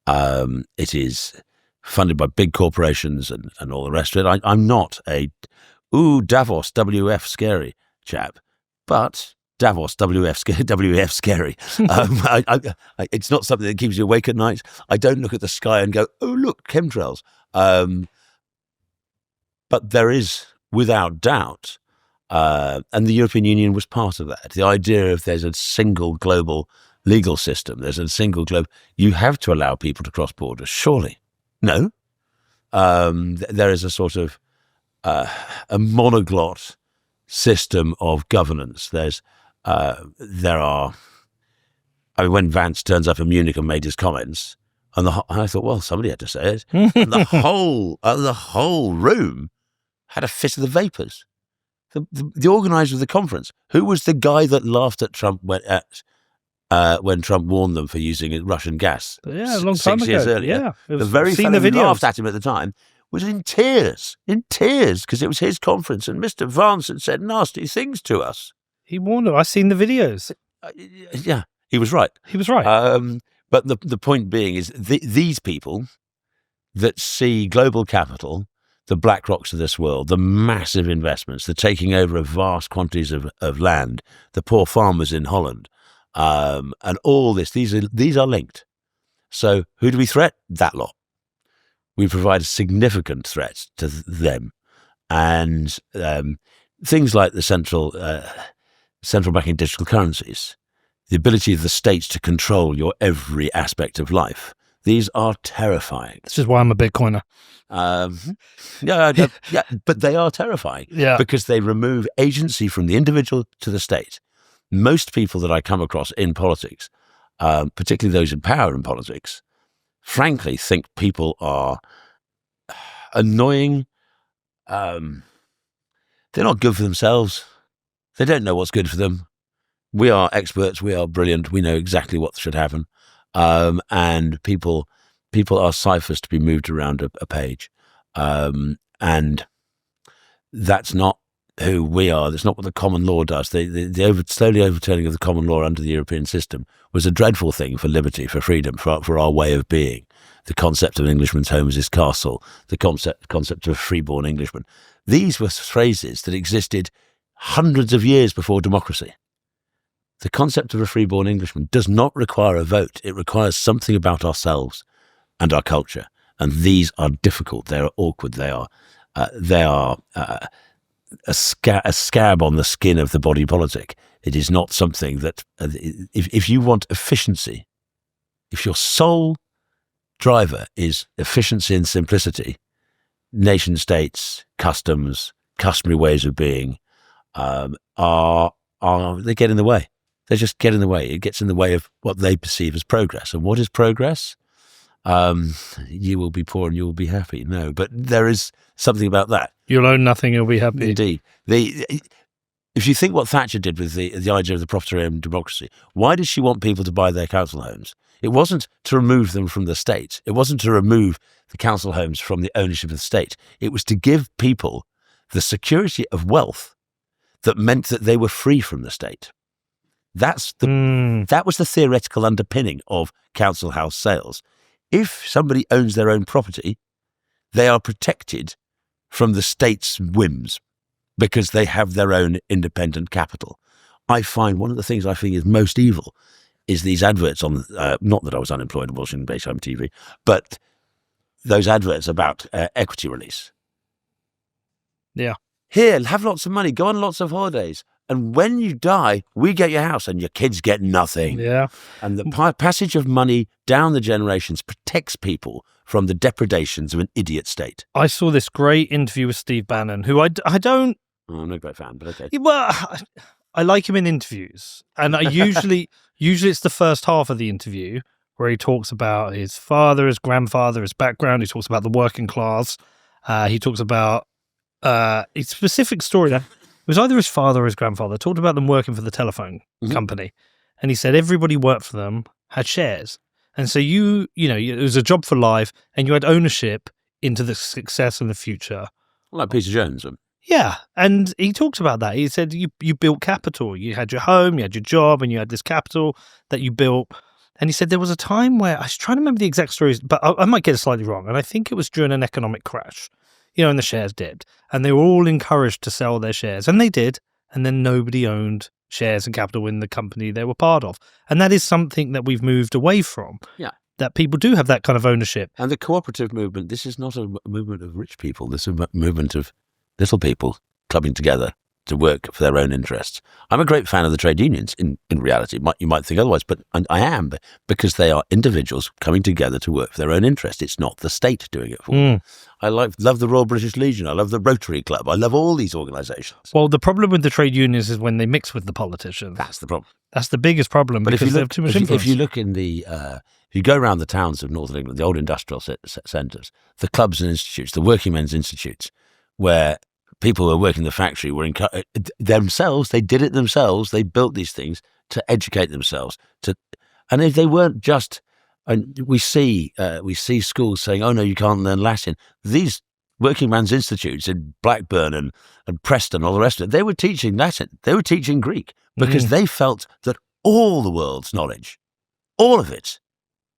It is funded by big corporations and all the rest of it. I'm not a Davos WF scary chap, but Davos WF scary. It's not something that keeps you awake at night. I don't look at the sky and go, "Oh look, chemtrails." But there is, without doubt, and the European Union was part of that. The idea of there's a single global legal system, there's a single globe, you have to allow people to cross borders, surely. No. There is a sort of a monoglot system of governance. When Vance turns up in Munich and made his comments, and I thought, well, somebody had to say it. And the whole room had a fit of the vapours. The organizer of the conference, who was the guy that laughed at Trump when Trump warned them for using Russian gas? Yeah, a long time 6 years ago. earlier. Yeah, The very fellow who laughed at him at the time was in tears, because it was his conference, and Mr. Vance had said nasty things to us. He warned them. I've seen the videos. Yeah, he was right. He was right. But the point being is these people that see global capital, the BlackRocks of this world, the massive investments, the taking over of vast quantities of land, the poor farmers in Holland, and all this, these are linked. So who do we threat? That lot. We provide a significant threat to them. And things like the central banking digital currencies, the ability of the states to control your every aspect of life, these are terrifying. This is why I'm a Bitcoiner. Yeah, but they are terrifying because they remove agency from the individual to the state. Most people that I come across in politics, particularly those in power in politics, frankly think people are annoying. They're not good for themselves. They don't know what's good for them. We are experts. We are brilliant. We know exactly what should happen. And people are ciphers to be moved around a page. And that's not who we are. That's not what the common law does. The slowly overturning of the common law under the European system was a dreadful thing for liberty, for freedom, for our way of being. The concept of an Englishman's home is his castle, the concept of a freeborn Englishman. These were phrases that existed hundreds of years before democracy. The concept of a freeborn Englishman does not require a vote. It requires something about ourselves and our culture. And these are difficult. They are awkward. They are a scab on the skin of the body politic. It is not something that, if you want efficiency, if your sole driver is efficiency and simplicity, nation states, customs, customary ways of being they get in the way. They just get in the way. It gets in the way of what they perceive as progress. And what is progress? You will be poor and you will be happy. No, but there is something about that. You'll own nothing, you'll be happy. Indeed. If you think what Thatcher did with the idea of the property-owned democracy, why did she want people to buy their council homes? It wasn't to remove them from the state. It wasn't to remove the council homes from the ownership of the state. It was to give people the security of wealth that meant that they were free from the state. That was the theoretical underpinning of council house sales. If somebody owns their own property, they are protected from the state's whims because they have their own independent capital. I find one of the things I think is most evil is these adverts on, not that I was unemployed and watching daytime TV, but those adverts about equity release. Yeah. Here, have lots of money, go on lots of holidays. And when you die, we get your house and your kids get nothing. Yeah. And the passage of money down the generations protects people from the depredations of an idiot state. I saw this great interview with Steve Bannon, who I don't... Oh, I'm not a great fan, but okay. Well, I like him in interviews. And I usually it's the first half of the interview where he talks about his father, his grandfather, his background. He talks about the working class. He talks about a specific story that it was either his father or his grandfather, talked about them working for the telephone company. And he said everybody worked for them, had shares. And so it was a job for life and you had ownership into the success and the future. Like Peter Jones. Yeah. And he talked about that. He said you built capital. You had your home, you had your job, and you had this capital that you built. And he said there was a time where, I was trying to remember the exact stories, but I might get it slightly wrong. And I think it was during an economic crash. And the shares dipped, and they were all encouraged to sell their shares, and they did, and then nobody owned shares and capital in the company they were part of. And that is something that we've moved away from. Yeah. That people do have that kind of ownership. And the cooperative movement, this is not a movement of rich people, this is a movement of little people clubbing together to work for their own interests. I'm a great fan of the trade unions in reality. You might think otherwise, but I am, because they are individuals coming together to work for their own interest. It's not the state doing it for them. I love the Royal British Legion. I love the Rotary Club. I love all these organisations. Well, the problem with the trade unions is when they mix with the politicians. That's the problem. That's the biggest problem, but because they have too much influence. If you look in if you go around the towns of Northern England, the old industrial centres, the clubs and institutes, the working men's institutes, where people who were working in the factory were themselves, they did it themselves, they built these things to educate themselves. And if they weren't just, and we see schools saying, oh no, you can't learn Latin. These working men's institutes in Blackburn and Preston, all the rest of it, they were teaching Latin, they were teaching Greek, because they felt that all the world's knowledge, all of it,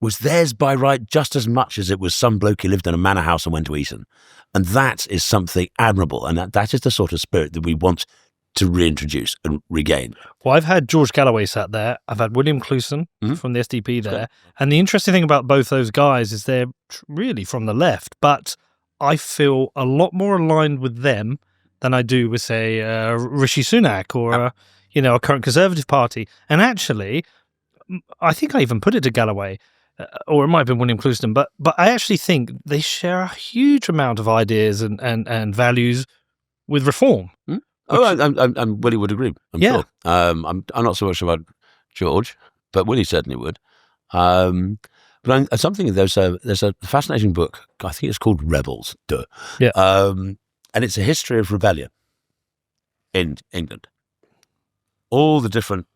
was theirs by right just as much as it was some bloke who lived in a manor house and went to Eton. And that is something admirable. And that is the sort of spirit that we want to reintroduce and regain. Well, I've had George Galloway sat there. I've had William Clouston from the SDP there. And the interesting thing about both those guys is they're really from the left, but I feel a lot more aligned with them than I do with, say, Rishi Sunak or, a current Conservative Party. And actually, I think I even put it to Galloway, or it might have been William Clouston, but I actually think they share a huge amount of ideas and values with reform. And Willie would agree, I'm sure. I'm not so much about George, but Willie certainly would. But there's a fascinating book, I think it's called Rebels, and it's a history of rebellion in England. All the different,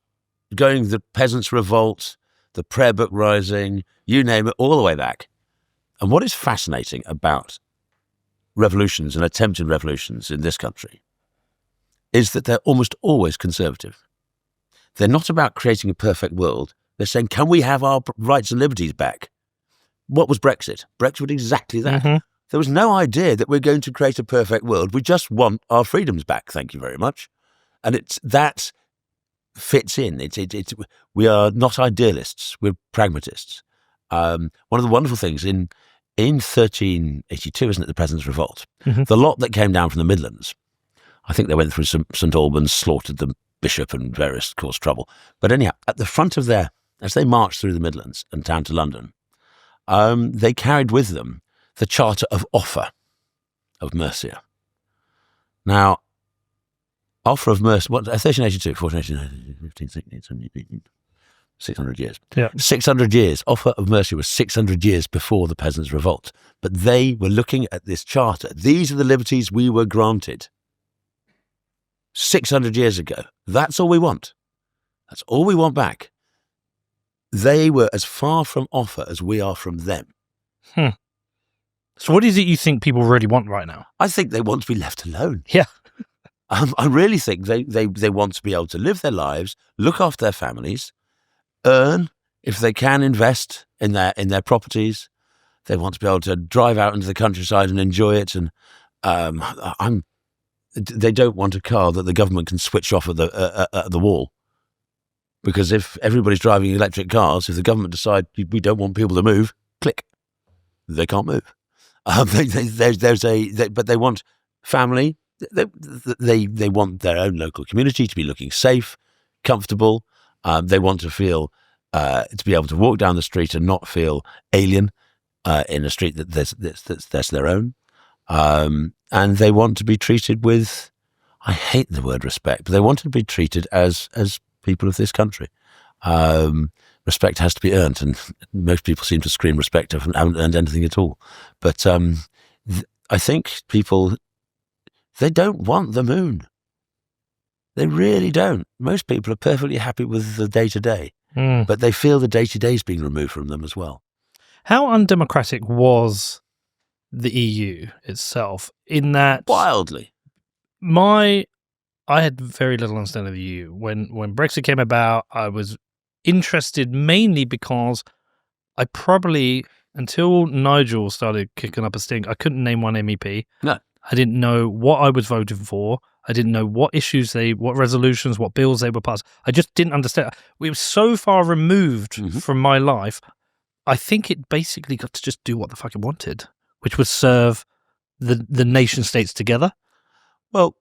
the peasants' revolt, the prayer book rising, you name it, all the way back. And what is fascinating about revolutions and attempted revolutions in this country is that they're almost always conservative. They're not about creating a perfect world. They're saying, can we have our rights and liberties back? What was Brexit? Brexit was exactly that. Mm-hmm. There was no idea that we're going to create a perfect world. We just want our freedoms back. Thank you very much. And that fits in. We are not idealists. We're pragmatists. One of the wonderful things in 1382, isn't it, the President's Revolt? Mm-hmm. The lot that came down from the Midlands, I think they went through St Albans, slaughtered the bishop and various caused trouble. But anyhow, at the front of as they marched through the Midlands and down to London, they carried with them the Charter of Offa of Mercia. Now, Offa of Mercia, 1382, 1482, 15, 16, 17, 18, 600 years. Yeah. 600 years. Offa of Mercia was 600 years before the Peasants' Revolt. But they were looking at this charter. These are the liberties we were granted 600 years ago. That's all we want. That's all we want back. They were as far from Offa as we are from them. So what is it you think people really want right now? I think they want to be left alone. Yeah. I really think they want to be able to live their lives, look after their families, earn, if they can, invest in their properties. They want to be able to drive out into the countryside and enjoy it. And they don't want a car that the government can switch off at the wall. Because if everybody's driving electric cars, if the government decide we don't want people to move, click, they can't move. But they want family. They want their own local community to be looking safe, comfortable. They want to feel to be able to walk down the street and not feel alien in a street that's their own. And they want to be treated with, I hate the word respect, but they want to be treated as people of this country. Respect has to be earned, and most people seem to scream respect and haven't earned anything at all. But I think people, they don't want the moon. They really don't. Most people are perfectly happy with the day-to-day, but they feel the day-to-day is being removed from them as well. How undemocratic was the EU itself in that? Wildly. I had very little understanding of the EU. When Brexit came about, I was interested mainly because I probably, until Nigel started kicking up a stink, I couldn't name one MEP. No. I didn't know what I was voting for. I didn't know what issues what resolutions, what bills they were passed. I just didn't understand. We were so far removed from my life. I think it basically got to just do what the fuck it wanted, which was serve the nation states together. Well,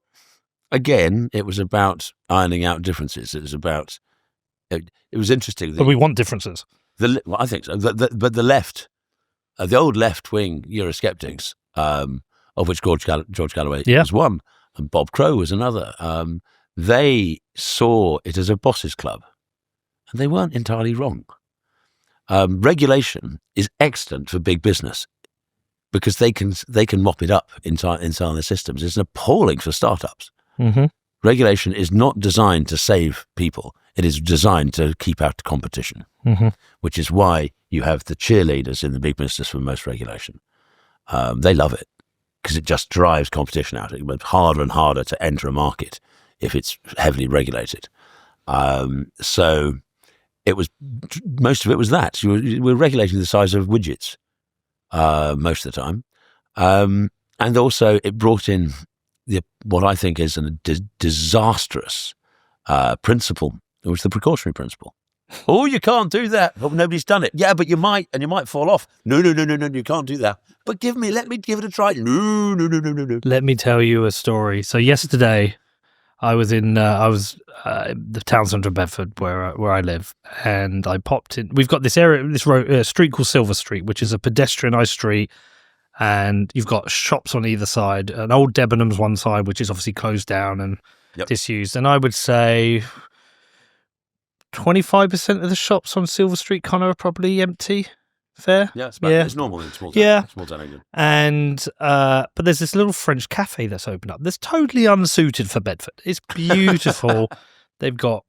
again, it was about ironing out differences. It was about. It was interesting. But we want differences. I think so. But the left, the old left-wing Eurosceptics, of which George Galloway was one, and Bob Crow was another, they saw it as a boss's club. And they weren't entirely wrong. Regulation is excellent for big business because they can mop it up inside their systems. It's appalling for startups. Mm-hmm. Regulation is not designed to save people. It is designed to keep out competition, which is why you have the cheerleaders in the big business for most regulation. They love it because it just drives competition out. It gets harder and harder to enter a market if it's heavily regulated. So it was, most of it was that. We're regulating the size of widgets most of the time. And also it brought in what I think is a disastrous principle. It was the precautionary principle. Oh, you can't do that. Well, nobody's done it. Yeah, but you might, and you might fall off. No, you can't do that. But let me give it a try. No. Let me tell you a story. So yesterday, I was in the town centre of Bedford where I live, and I popped in. We've got this area, street called Silver Street, which is a pedestrianised street, and you've got shops on either side. An old Debenhams one side, which is obviously closed down and disused, and I would say 25% of the shops on Silver Street kind of are probably empty. Fair? Yeah, it's normal in small town. Yeah. Small town England. And but there's this little French cafe that's opened up. That's totally unsuited for Bedford. It's beautiful. They've got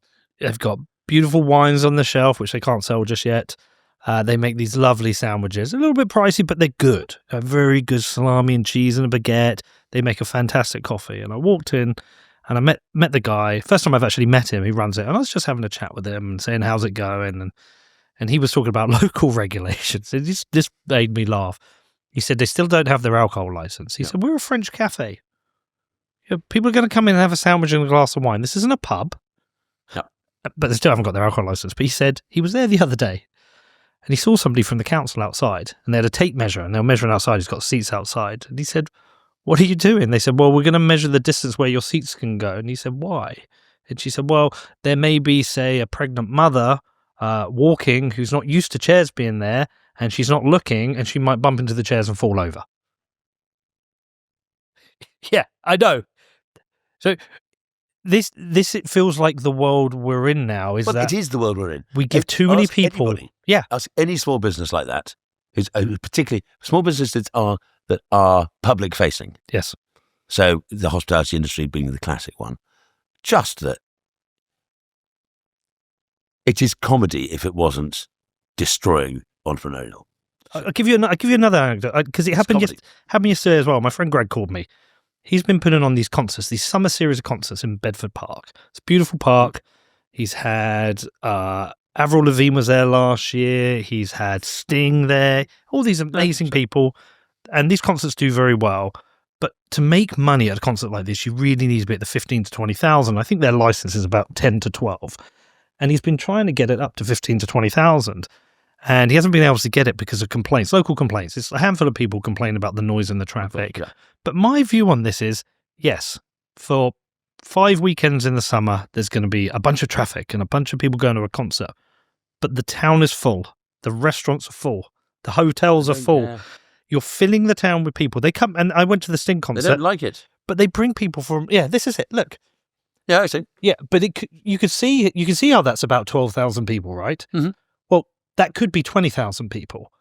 beautiful wines on the shelf, which they can't sell just yet. They make these lovely sandwiches. A little bit pricey, but they're good. A very good salami and cheese and a baguette. They make a fantastic coffee. And I walked in, And I met the guy. First time I've actually met him, he runs it. And I was just having a chat with him and saying, how's it going? And he was talking about local regulations. And this made me laugh. He said they still don't have their alcohol license. He said, we're a French cafe. People are going to come in and have a sandwich and a glass of wine. This isn't a pub. Yep. But they still haven't got their alcohol license. But he said he was there the other day and he saw somebody from the council outside and they had a tape measure and they were measuring outside. He's got seats outside. And he said, what are you doing? They said, well, we're going to measure the distance where your seats can go. And he said, why? And she said, well, there may be, say, a pregnant mother walking who's not used to chairs being there and she's not looking and she might bump into the chairs and fall over. Yeah, I know. So this it feels like the world we're in now. It is the world we're in. We give too many people. Anybody, yeah, ask any small business like that, who's particularly small businesses that are public facing. Yes. So the hospitality industry being the classic one. Just that it is comedy if it wasn't destroying entrepreneurial. I'll give you another anecdote because it happened yesterday as well. My friend Greg called me. He's been putting on these concerts, these summer series of concerts in Bedford Park. It's a beautiful park. He's had Avril Lavigne was there last year. He's had Sting there. All these amazing people, and these concerts do very well. But to make money at a concert like this, you really need to be at the 15 to 20,000. I think their license is about 10 to 12, and he's been trying to get it up to 15 to 20,000. And he hasn't been able to get it because of complaints, local complaints. It's a handful of people complain about the noise and the traffic. Yeah. But my view on this is, yes, for 5 weekends in the summer, there's going to be a bunch of traffic and a bunch of people going to a concert. But the town is full. The restaurants are full. The hotels are full. Yeah. You're filling the town with people. They come, and I went to the Sting concert. They don't like it. But they bring people from, this is it. Look. Yeah, I see. Yeah, but you can see how that's about 12,000 people, right? Mm-hmm. Well, that could be 20,000 people.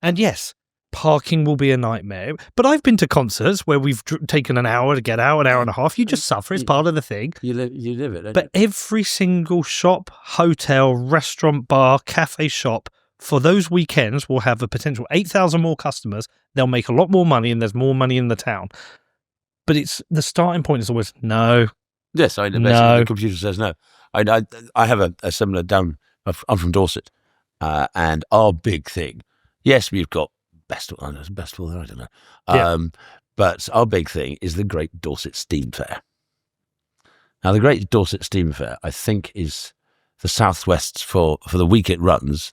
And yes, parking will be a nightmare. But I've been to concerts where we've taken an hour to get out, an hour and a half. You just suffer. It's part of the thing. You live it. But every single shop, hotel, restaurant, bar, cafe shop for those weekends will have a potential 8,000 more customers. They'll make a lot more money and there's more money in the town. But it's the starting point is always no. Yes, I know. No. The computer says no. I have a similar down. I'm from Dorset. And our big thing, yes, we've got Bestival there, I don't know. But our big thing is the Great Dorset Steam Fair. Now, the Great Dorset Steam Fair, I think, is the southwest for the week it runs,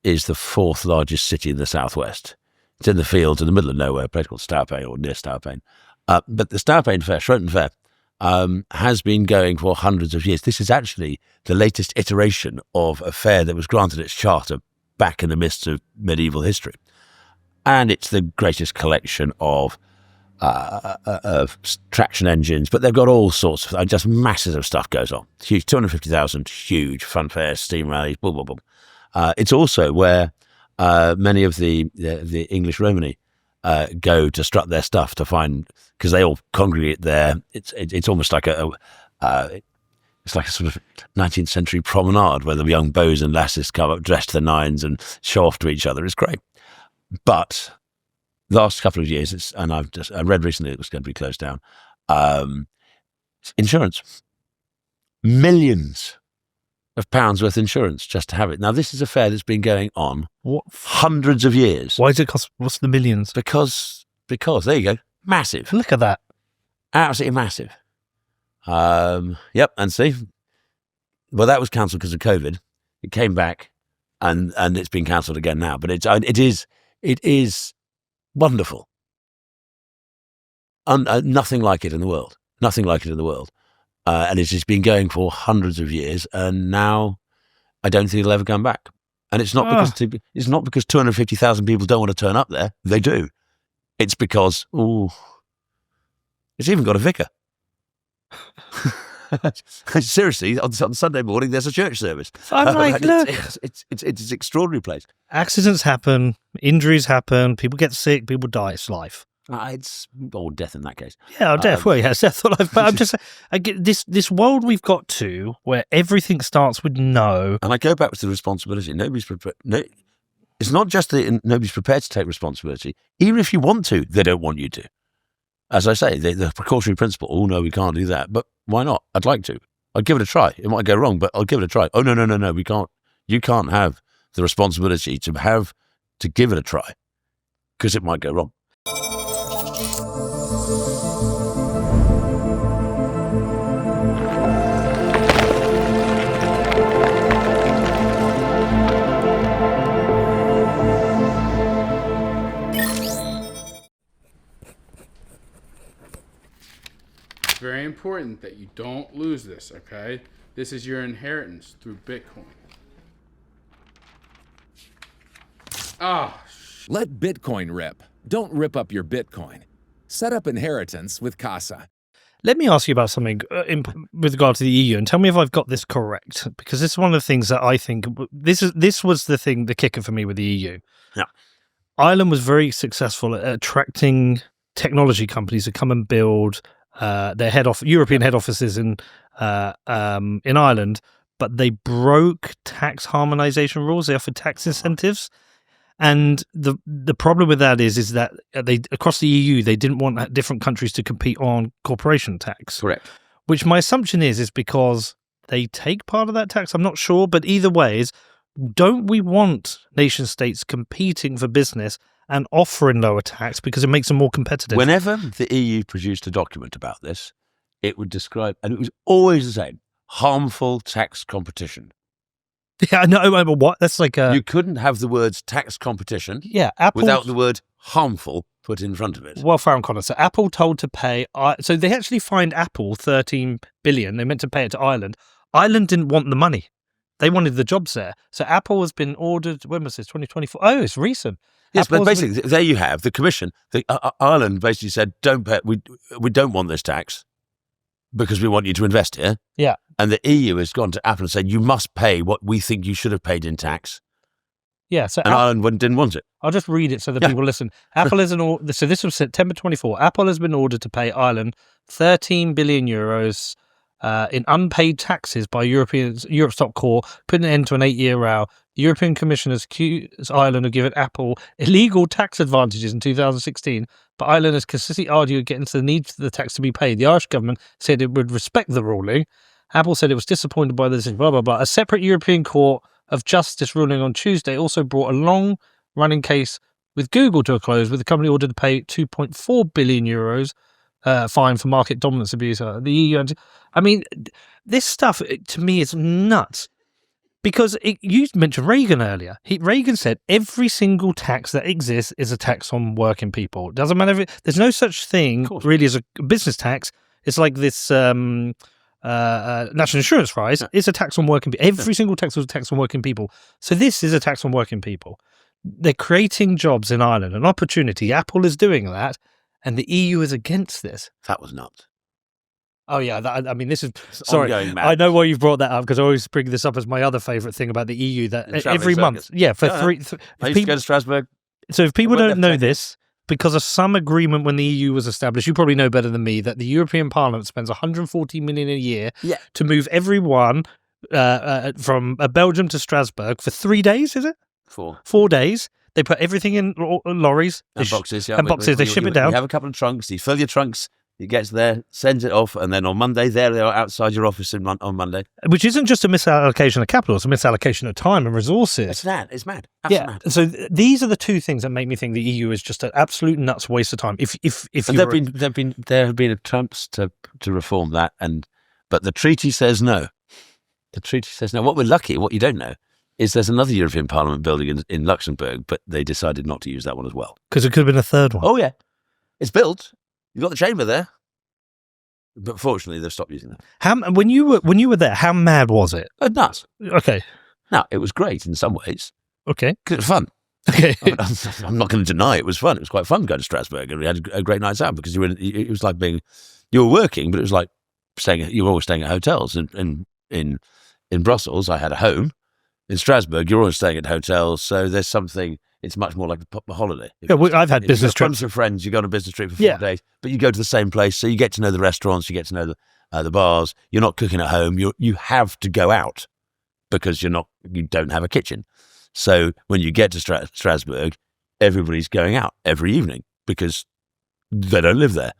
is the 4th largest city in the southwest. It's in the fields in the middle of nowhere, a place called Stowpain or near Stowpain. But the Stowpain Fair, Shroton Fair, has been going for hundreds of years. This is actually the latest iteration of a fair that was granted its charter back in the midst of medieval history. And it's the greatest collection of traction engines, but they've got all sorts of, just masses of stuff goes on. Huge, 250,000, huge fun fairs, steam rallies, boom, boom, boom. It's also where many of the English Romany go to strut their stuff to find, because they all congregate there. It's almost like it's like a sort of 19th century promenade where the young beaux and lasses come up dressed to the nines and show off to each other. It's great. But last couple of years, I read recently it was going to be closed down. Insurance, millions of pounds worth of insurance just to have it. Now, this is a fair that's been going on hundreds of years. Why does it cost? What's the millions? Because there you go, massive. Look at that, absolutely massive. Yep, and see, well, that was cancelled because of COVID. It came back, and it's been cancelled again now. But it is wonderful. Nothing like it in the world. Nothing like it in the world. And it's just been going for hundreds of years, and now I don't think it'll ever come back. And it's not because 250,000 people don't want to turn up there. They do. It's because it's even got a vicar. Seriously, on Sunday morning there's a church service. I'm like, look, it's an extraordinary place. Accidents happen, injuries happen, people get sick, people die. It's life. It's death in that case. Yeah, death. Well, yes, death or life. But I'm just, I get this world we've got to where everything starts with no. And I go back to the responsibility. Nobody's prepared. No, it's not just that nobody's prepared to take responsibility. Even if you want to, they don't want you to. as I say, the precautionary principle, oh, no, we can't do that. But why not? I'd like to. I'd give it a try. It might go wrong, but I'll give it a try. Oh, no, we can't. You can't have the responsibility to give it a try because it might go wrong. Very important that you don't lose this, okay? This is your inheritance through Bitcoin. Let Bitcoin rip. Don't rip up your Bitcoin. Set up inheritance with Casa. Let me ask you about something with regard to the EU, and tell me if I've got this correct, because this is one of the things that I think this was the kicker for me with the EU. Yeah, Ireland was very successful at attracting technology companies to come and build their European head offices in Ireland, but they broke tax harmonization rules. They offered tax incentives. And the problem with that is that they across the EU they didn't want different countries to compete on corporation tax. correct. Which my assumption is because they take part of that tax. I'm not sure, but either way, don't we want nation states competing for business and offering lower tax because it makes them more competitive? Whenever the EU produced a document about this, it would describe, and it was always the same, harmful tax competition. Yeah, I know, but what? That's like You couldn't have the words tax competition Apple without the word harmful put in front of it. Well, Farage Connor. So Apple told to pay. So they actually fined Apple 13 billion. They meant to pay it to Ireland. Ireland didn't want the money. They wanted the jobs there. So Apple has been ordered. When was this? 2024. Oh, it's recent. Yes, Apple but basically, there you have the commission. Ireland basically said, "Don't pay. We don't want this tax because we want you to invest here." Yeah. And the EU has gone to Apple and said, "You must pay what we think you should have paid in tax." Yeah. So and Ireland didn't want it. I'll just read it so that people listen. Apple is so this was September 24. Apple has been ordered to pay Ireland 13 billion euros in unpaid taxes by Europe's top court, putting an end to an 8-year row. The European Commission has accused Ireland of giving Apple illegal tax advantages in 2016, but Ireland has consistently argued against the need for the tax to be paid. The Irish government said it would respect the ruling. Apple said it was disappointed by this, blah, blah, blah. A separate European Court of Justice ruling on Tuesday also brought a long-running case with Google to a close, with the company ordered to pay 2.4 billion euros fine for market dominance abuse. The EU, I mean, this stuff, to me, is nuts. Because you mentioned Reagan earlier. Reagan said every single tax that exists is a tax on working people. It doesn't matter there's no such thing really as a business tax. It's like this national insurance rise is a tax on working people. Every single tax was a tax on working people. So this is a tax on working people. They're creating jobs in Ireland, an opportunity. Apple is doing that, and the EU is against this. That was nuts. Oh yeah, I mean, this is ongoing, I know why you've brought that up because I always bring this up as my other favourite thing about the EU. That every month, I used to go to Strasbourg. So if people don't know this, because of some agreement when the EU was established, you probably know better than me that the European Parliament spends 140 million a year to move everyone from Belgium to Strasbourg for 3 days. Is it 4 days? They put everything in lorries and boxes. Yeah, and boxes. They ship it down. You have a couple of trunks. You fill your trunks. It gets there, sends it off, and then on Monday, there they are outside your office on Monday. Which isn't just a misallocation of capital, it's a misallocation of time and resources. It's mad. It's mad. Absolutely mad. So these are the two things that make me think the EU is just an absolute nuts waste of time. If there have been attempts to reform that, but the treaty says no. The treaty says no. What we're lucky, what you don't know, is there's another European Parliament building in Luxembourg, but they decided not to use that one as well. Because it could have been a third one. Oh yeah, it's built. You've got the chamber there, but fortunately they've stopped using that. When you were there, how mad was it? Nuts. Okay. Now it was great in some ways. Okay. Because it was fun. Okay. I'm not going to deny it was fun. It was quite fun going to Strasbourg, and we had a great night out because it was like you were working, but it was like you were always staying at hotels. In Brussels, I had a home. In Strasbourg, you're always staying at hotels, so there's something. It's much more like a holiday. I've had business trips. Bunch of friends, you go on a business trip for 4 days, but you go to the same place, so you get to know the restaurants, you get to know the bars. You're not cooking at home. You have to go out because you don't have a kitchen. So when you get to Strasbourg, everybody's going out every evening because they don't live there.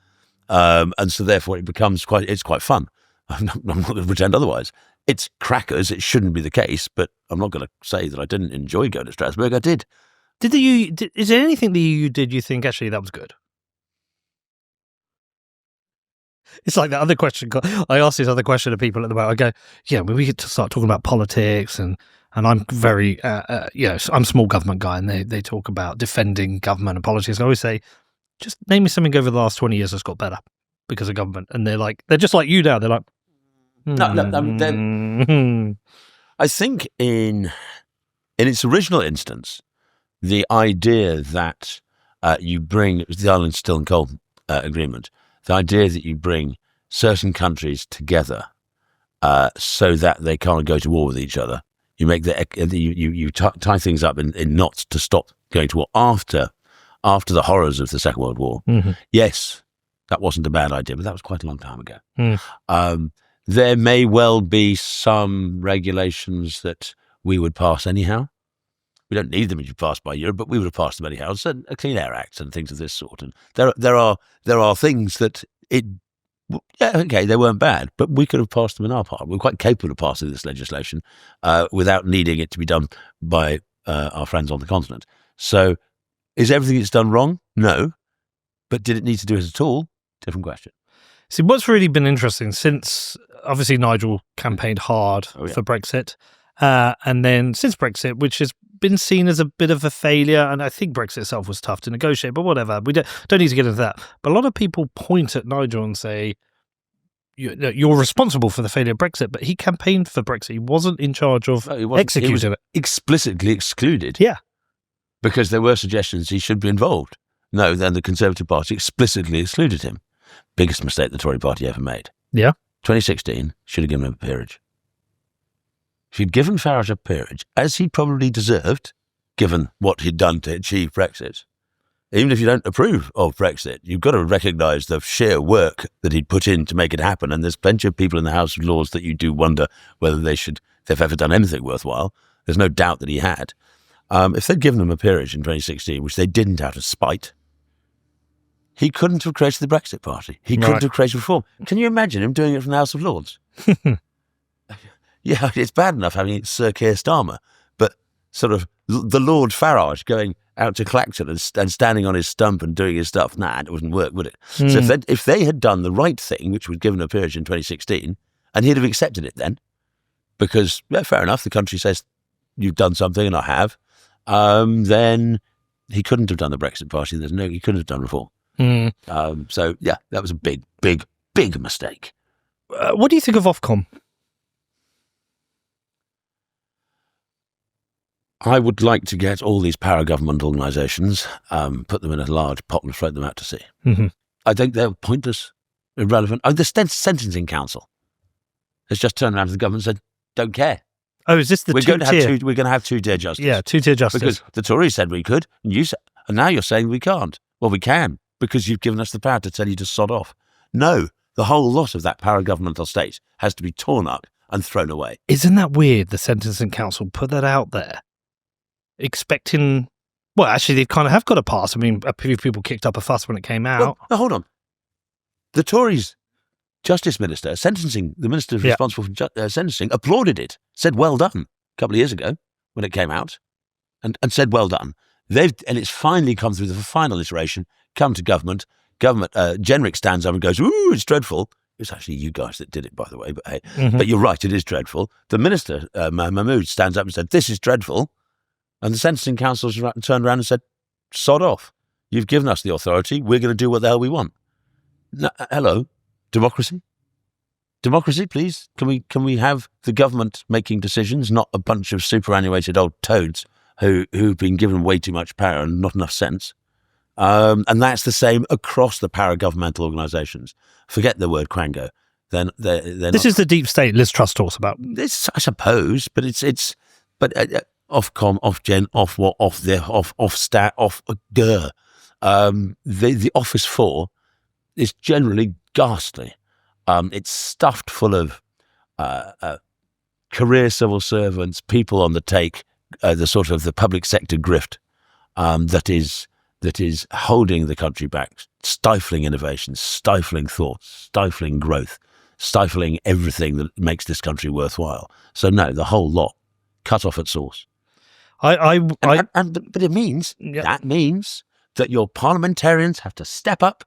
And so therefore it becomes it's quite fun. I'm not going to pretend otherwise. It's crackers. It shouldn't be the case, but I'm not going to say that I didn't enjoy going to Strasbourg. I did. Is there anything that you did you think actually that was good? It's like that other question. I asked this other question to people at the moment. I go, yeah, when we get to start talking about politics and I'm very, I'm a small government guy, and they talk about defending government and politics. I always say, just name me something over the last 20 years that's got better because of government. And they're just like you now. They're like, no, I think in its original instance, the idea that you bring, it was the Ireland Steel and Coal Agreement, the idea that you bring certain countries together so that they can't go to war with each other. You make you tie things up in knots to stop going to war after the horrors of the Second World War. Mm-hmm. Yes, that wasn't a bad idea, but that was quite a long time ago. There may well be some regulations that we would pass anyhow. We don't need them to be passed by Europe, but we would have passed them anyhow. So a Clean Air Act and things of this sort. And there are things that they weren't bad, but we could have passed them in our part. We're quite capable of passing this legislation without needing it to be done by our friends on the continent. So is everything it's done wrong? No. But did it need to do it at all? Different question. See, what's really been interesting since, obviously, Nigel campaigned hard for Brexit, and then since Brexit, which has been seen as a bit of a failure, and I think Brexit itself was tough to negotiate, but whatever, we don't need to get into that. But a lot of people point at Nigel and say, you're responsible for the failure of Brexit, but he campaigned for Brexit. He wasn't in charge of executing it. Explicitly excluded. Yeah. Because there were suggestions he should be involved. No, then the Conservative Party explicitly excluded him. Biggest mistake the Tory Party ever made. Yeah. 2016, should have given him a peerage. If you'd given Farage a peerage, as he probably deserved, given what he'd done to achieve Brexit, even if you don't approve of Brexit, you've got to recognise the sheer work that he'd put in to make it happen. And there's plenty of people in the House of Lords that you do wonder whether they've ever done anything worthwhile. There's no doubt that he had. If they'd given him a peerage in 2016, which they didn't out of spite, he couldn't have created the Brexit Party. He couldn't have created reform. Can you imagine him doing it from the House of Lords? Yeah, it's bad enough having Sir Keir Starmer, but sort of the Lord Farage going out to Clacton and standing on his stump and doing his stuff, it wouldn't work, would it? So if they had done the right thing, which was given a peerage in 2016, and he'd have accepted it then, because, fair enough, the country says, you've done something and I have, then he couldn't have done the Brexit Party. He couldn't have done reform. So, yeah, that was a big, big, big mistake. What do you think of Ofcom? I would like to get all these para-government organisations, put them in a large pot and float them out to sea. Mm-hmm. I think they're pointless, irrelevant. The Sentencing Council has just turned around to the government and said, don't care. Oh, is this the two-tier? We're going to have two-tier justice. Yeah, two-tier justice. Because the Tories said we could, and now you're saying we can't. Well, we can, because you've given us the power to tell you to sod off. No, the whole lot of that para-governmental state has to be torn up and thrown away. Isn't that weird, the Sentencing Council put that out there? Expecting, well, actually, they kind of have got a pass. I mean, a few people kicked up a fuss when it came out. Well, now, hold on. The Tories' Justice Minister, the Minister responsible for sentencing, applauded it, said well done a couple of years ago when it came out, and said well done. And it's finally come through the final iteration, come to government. Genrick stands up and goes, ooh, it's dreadful. It's actually you guys that did it, by the way, but hey, but you're right, it is dreadful. The Minister, Mahmood, stands up and said, this is dreadful. And the Sentencing Council turned around and said, sod off. You've given us the authority. We're going to do what the hell we want. No, hello, democracy? Democracy, please? Can we have the government making decisions, not a bunch of superannuated old toads who've been given way too much power and not enough sense? And that's the same across the para-governmental organisations. Forget the word quango. This is the deep state Liz Truss talks about. This, I suppose, but Ofcom, Ofgen, Ofwhat, Ofstat, the Office 4 is generally ghastly. It's stuffed full of career civil servants, people on the take, the sort of the public sector grift that is that is holding the country back, stifling innovation, stifling thought, stifling growth, stifling everything that makes this country worthwhile. So no, the whole lot, cut off at source. But it means, that means that your parliamentarians have to step up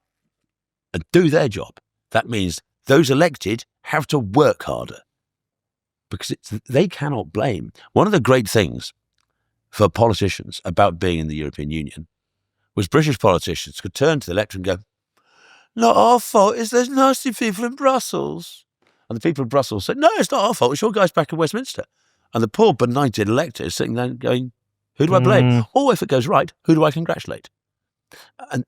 and do their job. That means those elected have to work harder, because they cannot blame. One of the great things for politicians about being in the European Union was British politicians could turn to the electorate and go, not our fault, it's those nasty people in Brussels. And the people in Brussels said, no, it's not our fault, it's your guys back in Westminster. And the poor benighted elector is sitting there going, who do I blame? Or if it goes right, who do I congratulate? And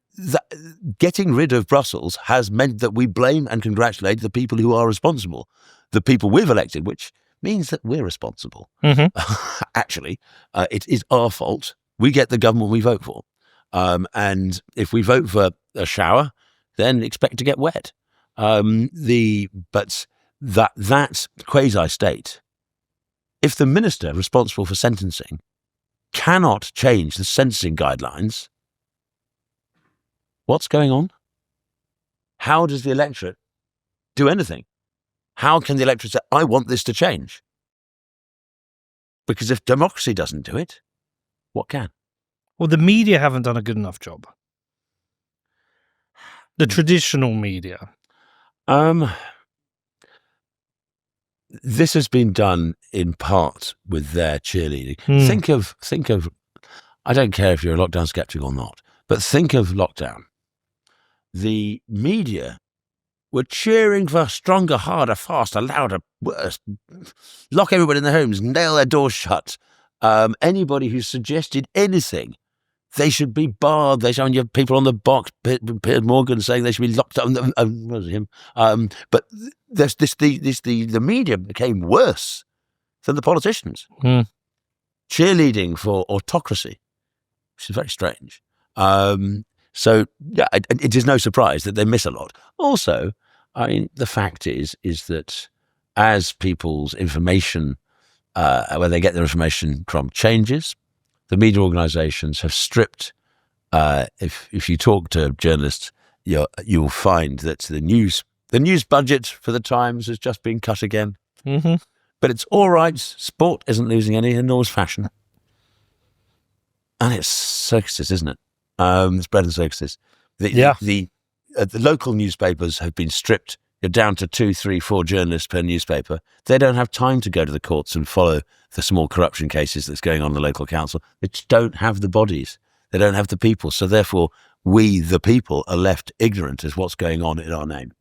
getting rid of Brussels has meant that we blame and congratulate the people who are responsible, the people we've elected, which means that we're responsible. Actually, it is our fault. We get the government we vote for. And if we vote for a shower, then expect to get wet. But that quasi-state, if the minister responsible for sentencing cannot change the sentencing guidelines, what's going on? How does the electorate do anything? How can the electorate say, I want this to change? Because if democracy doesn't do it, what can? Well, the media haven't done a good enough job. The traditional media. This has been done in part with their cheerleading. Think of, I don't care if you're a lockdown skeptic or not, but think of lockdown. The media were cheering for stronger, harder, faster, louder, worse. Lock everybody in their homes, nail their doors shut. Anybody who suggested anything, they should be barred. You have people on the box, Piers Morgan saying they should be locked up. Was it him? But the media became worse than the politicians. Cheerleading for autocracy, which is very strange. So yeah, it is no surprise that they miss a lot. Also, I mean, the fact is that as people's information, where they get their information from, changes, the media organisations have stripped. If you talk to journalists, you'll find that the news budget for the Times has just been cut again. But it's all right. Sport isn't losing any, and nor is fashion. And it's circuses, isn't it? It's bread and circuses. The local newspapers have been stripped. You're down to 2, 3, 4 journalists per newspaper. They don't have time to go to the courts and follow the small corruption cases that's going on in the local council. They just don't have the bodies. They don't have the people. So therefore, we, the people, are left ignorant as what's going on in our name.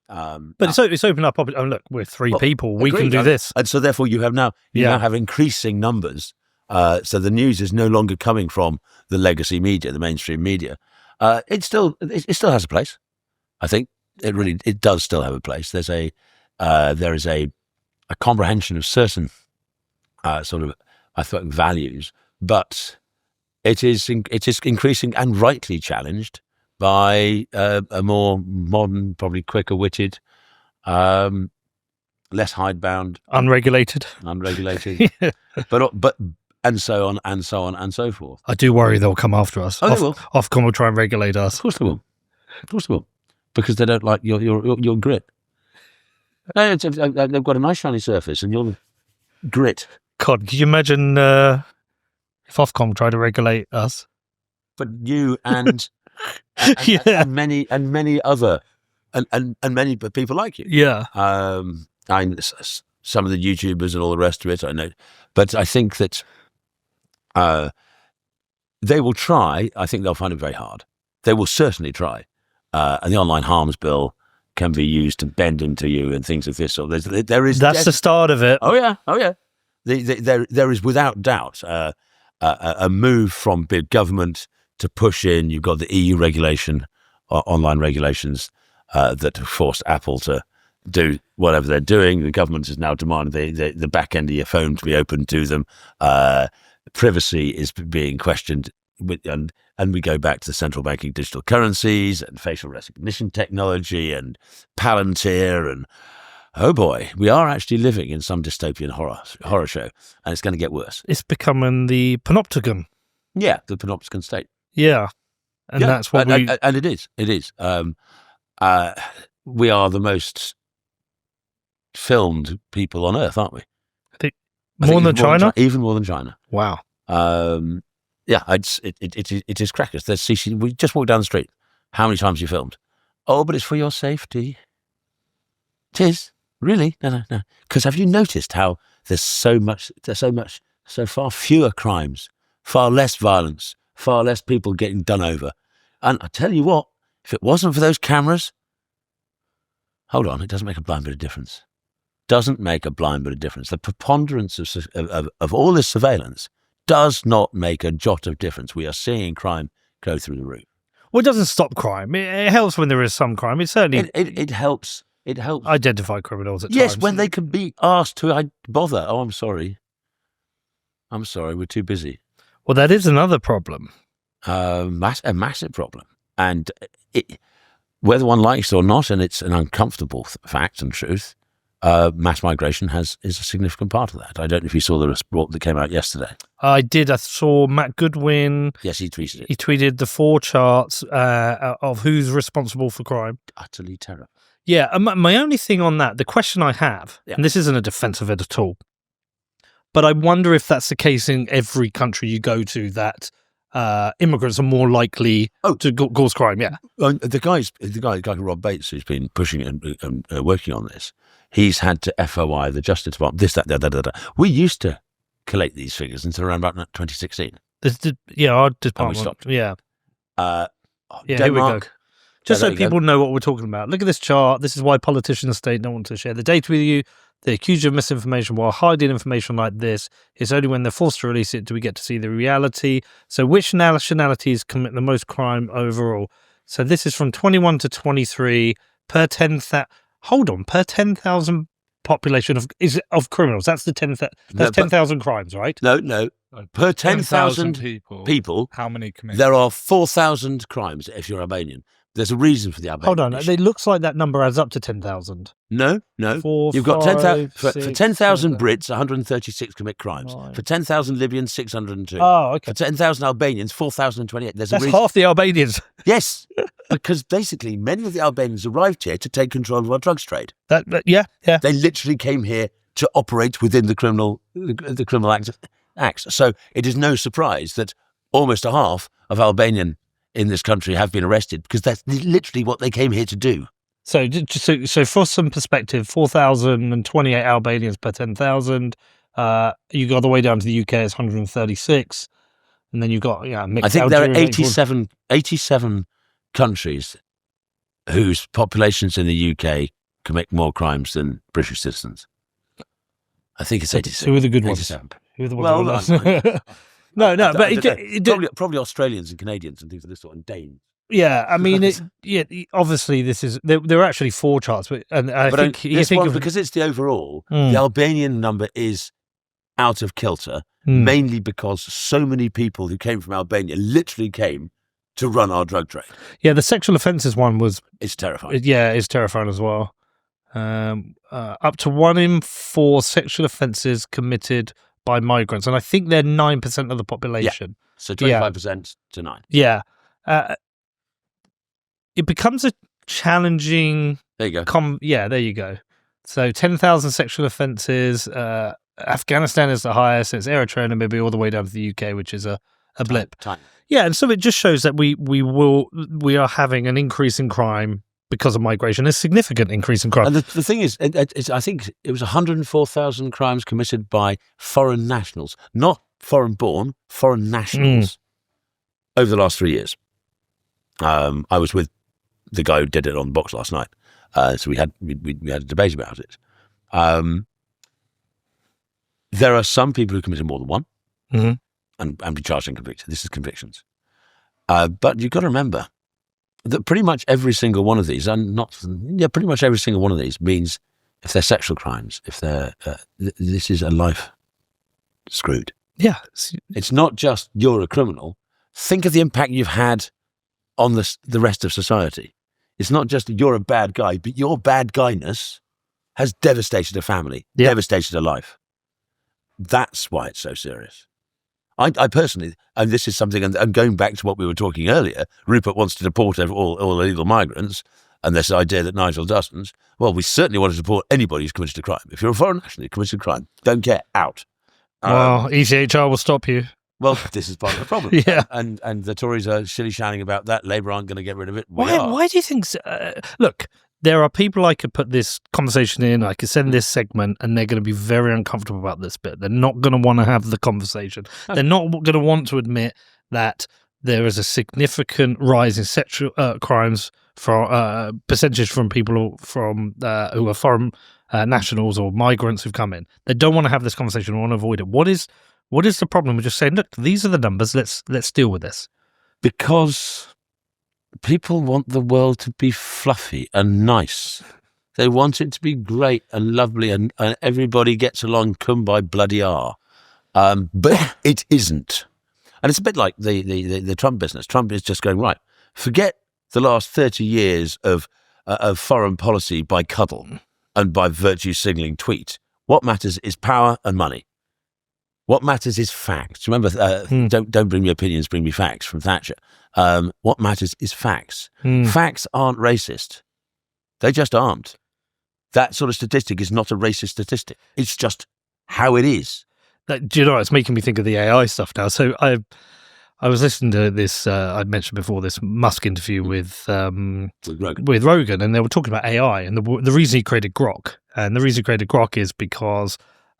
But it's opened up. Look, we're 3 people. We can do this. And so therefore, you now have increasing numbers. So the news is no longer coming from the legacy media, the mainstream media. It still has a place. I think it does still have a place. There is a comprehension of certain sort of, I thought, values, but it is increasing and rightly challenged by a more modern, probably quicker witted, less hidebound, unregulated, but and so on and so on and so forth. I do worry they'll come after us. Oh, they will. Ofcom will try and regulate us. Of course they will, because they don't like your grit. They've got a nice shiny surface, and your grit. God, could you imagine if Ofcom tried to regulate us? But you and many other and many people like you. Yeah. Some of the YouTubers and all the rest of it, I know, but I think that they will try. I think they'll find it very hard. They will certainly try, and the online harms bill can be used to bend into you and things of this sort. That's the start of it. Oh yeah. There is without doubt a move from big government to push in. You've got the EU regulation, online regulations that have forced Apple to do whatever they're doing. The government is now demanding the back end of your phone to be open to them. Privacy is being questioned, and we go back to the central banking digital currencies and facial recognition technology and Palantir, and oh boy, we are actually living in some dystopian horror show, and it's going to get worse. It's becoming the panopticon. Yeah, the panopticon state. Yeah. And that's what and it is. It is. We are the most filmed people on earth, aren't we? More than China? Even more than China. Wow. Yeah, it is crackers. There's CC. We just walk down the street. How many times you filmed? Oh, but it's for your safety. It is. Really? No. Because have you noticed how there's so far fewer crimes, far less violence, far less people getting done over. And I tell you what, if it wasn't for those cameras, hold on, it doesn't make a blind bit of difference. Doesn't make a blind bit of difference. The preponderance of all this surveillance does not make a jot of difference. We are seeing crime go through the roof. Well, it doesn't stop crime. It helps when there is some crime. It certainly it helps. It helps identify criminals at times. Yes, when they can be asked to bother. Oh, I'm sorry. We're too busy. Well, that is another problem. A massive problem. And whether one likes it or not, and it's an uncomfortable fact and truth, mass migration is a significant part of that. I don't know if you saw the report that came out yesterday. I did. I saw Matt Goodwin. Yes, he tweeted it. He tweeted the 4 charts of who's responsible for crime. Utterly terrible. Yeah, my only thing on that, the question I have, and this isn't a defense of it at all, but I wonder if that's the case in every country you go to, that immigrants are more likely to cause crime. Yeah, the guy Rob Bates, who's been pushing it and working on this, he's had to FOI the Justice Department. This, that, da. We used to collate these figures until around about 2016. Our department. And we stopped. Yeah. Denmark, here we go. Just so people know what we're talking about. Look at this chart. This is why politicians state don't want to share the data with you. They accuse you of misinformation while hiding information like this. It's only when they're forced to release it do we get to see the reality. So which nationalities commit the most crime overall? So this is from 21 to 23 per 10,000. Hold on, per 10,000 population of criminals. That's the 10,000. That's 10,000 crimes, right? No. Per 10,000 people, how many commit? There are 4,000 crimes if you're Albanian. There's a reason for the Albanian. Hold on, it looks like that number adds up to 10,000. No. 4, You've got 5, 10,000 for 10,000 Brits, 136 commit crimes. 9. For 10,000 Libyans, 602. Oh, okay. For 10,000 Albanians, 4,028. That's half the Albanians. Yes, because basically many of the Albanians arrived here to take control of our drugs trade. Yeah. They literally came here to operate within the criminal acts. So it is no surprise that almost a half of Albanian in this country have been arrested, because that's literally what they came here to do. So for some perspective, 4,028 Albanians per 10,000. You go all the way down to the UK, it's 136. And then you've got mixed. I think there are 87 countries whose populations in the UK commit more crimes than British citizens. I think it's 86. Who are the good ones? 87. Who are the ones? No, probably Australians and Canadians and things of this sort, and Danes. Yeah, I mean, obviously this is there are actually 4 charts, but because it's the overall, the Albanian number is out of kilter, mainly because so many people who came from Albania literally came to run our drug trade. Yeah, the sexual offences one it's terrifying. It's terrifying as well. Up to 1 in 4 sexual offences committed by migrants, and I think they're 9% of the population. Yeah. So 25% to 9. Yeah. It becomes a challenging. There you go. There you go. So 10,000 sexual offences. Afghanistan is the highest. It's Eritrea and Namibia all the way down to the UK, which is a blip. Time. Yeah, and so it just shows that we are having an increase in crime because of migration, a significant increase in crime. And the thing is, I think it was 104,000 crimes committed by foreign nationals, not foreign-born, foreign nationals, over the last 3 years. I was with the guy who did it on the box last night, so we had a debate about it. There are some people who committed more than one, and be charged and convicted. This is convictions. But you've got to remember that pretty much every single one of these, pretty much every single one of these means, if they're sexual crimes, if they're this is a life screwed. Yeah, it's not just you're a criminal. Think of the impact you've had on the rest of society. It's not just you're a bad guy, but your bad guyness has devastated a family, devastated a life. That's why it's so serious. I personally, and this is something, and going back to what we were talking earlier, Rupert wants to deport all illegal migrants, and this idea that Nigel doesn't. Well, we certainly want to deport anybody who's committed a crime. If you're a foreign national, you committed a crime, don't care, out. Well, ECHR will stop you. Well, this is part of the problem. Yeah. And the Tories are shilly-shallying about that. Labour aren't going to get rid of it. We are. Why do you think look, there are people I could put this conversation in, I could send this segment, and they're going to be very uncomfortable about this bit. They're not going to want to have the conversation. They're not going to want to admit that there is a significant rise in sexual crimes for percentage from people from who are foreign nationals or migrants who've come in. They don't want to have this conversation. They want to avoid it. What is the problem with just saying, look, these are the numbers, let's deal with this? Because people want the world to be fluffy and nice. They want it to be great and lovely, and everybody gets along kumbaya bloody are. But it isn't. And it's a bit like the Trump business. Trump is just going, right, forget the last 30 years of foreign policy by cuddle and by virtue signalling tweet. What matters is power and money. What matters is facts. Remember, don't bring me opinions, bring me facts, from Thatcher. What matters is facts. Facts aren't racist. They just aren't. That sort of statistic is not a racist statistic. It's just how it is. Do you know, it's making me think of the AI stuff now. So I was listening to this, I'd mentioned before, this Musk interview with Rogan, and they were talking about AI, and the reason he created Grok. And the reason he created Grok is because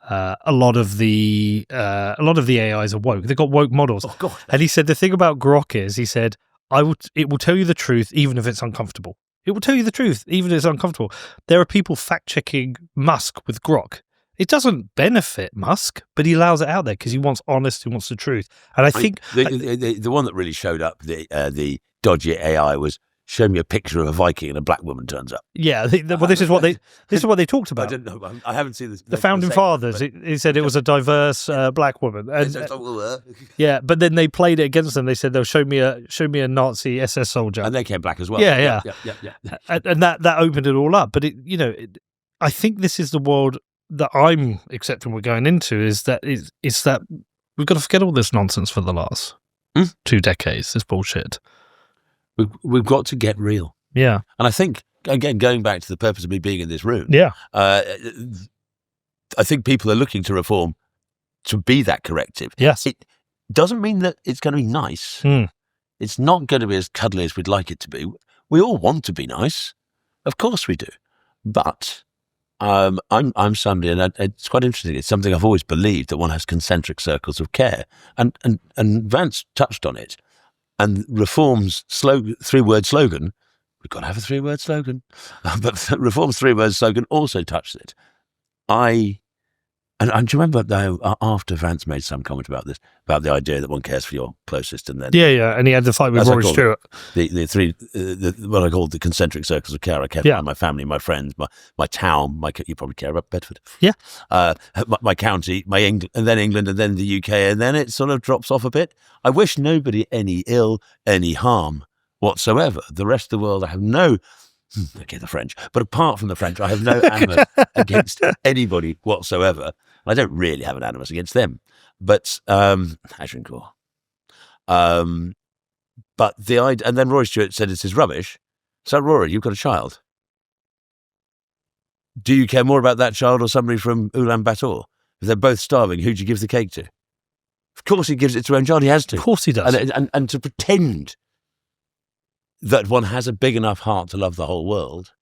a lot of the AIs are woke. They've got woke models. Oh, God. And he said the thing about Grok is, he said, it will tell you the truth even if it's uncomfortable. It will tell you the truth even if it's uncomfortable. There are people fact-checking Musk with Grok. It doesn't benefit Musk, but he allows it out there because he wants he wants the truth. And I think the one that really showed up, the dodgy AI, was, show me a picture of a Viking and a black woman turns up. Yeah, well, this is what they talked about. I don't know. I haven't seen this. The founding fathers. He said it was a diverse black woman. And, yeah, but then they played it against them. They said they'll show me a Nazi SS soldier, and they came black as well. Yeah. And that opened it all up. But I think this is the world that I'm accepting we're going into. Is that we've got to forget all this nonsense for the last 2 decades. This bullshit. We've got to get real. Yeah. And I think, again, going back to the purpose of me being in this room, I think people are looking to reform to be that corrective. Yes. It doesn't mean that it's going to be nice. It's not going to be as cuddly as we'd like it to be. We all want to be nice. Of course we do. But I'm somebody, and it's quite interesting. It's something I've always believed, that one has concentric circles of care. And Vance touched on it. And Reform's 3-word slogan, we've got to have a 3-word slogan, but Reform's 3-word slogan also touched it. And do you remember, though, after Vance made some comment about this, about the idea that one cares for your closest, and then and he had the fight with Rory Stewart. What I called the concentric circles of care. I care for my family, my friends, my town. You probably care about Bedford. Yeah. My county, and then England, and then the UK, and then it sort of drops off a bit. I wish nobody any ill, any harm whatsoever. The rest of the world, I have no. Okay, the French. But apart from the French, I have no animus against anybody whatsoever. I don't really have an animus against them. But, Agincourt. But the idea, and then Rory Stewart said this is rubbish. So, Rory, you've got a child. Do you care more about that child or somebody from Ulaanbaatar? If they're both starving, who do you give the cake to? Of course he gives it to his own child. He has to. Of course he does. And to pretend that one has a big enough heart to love the whole world,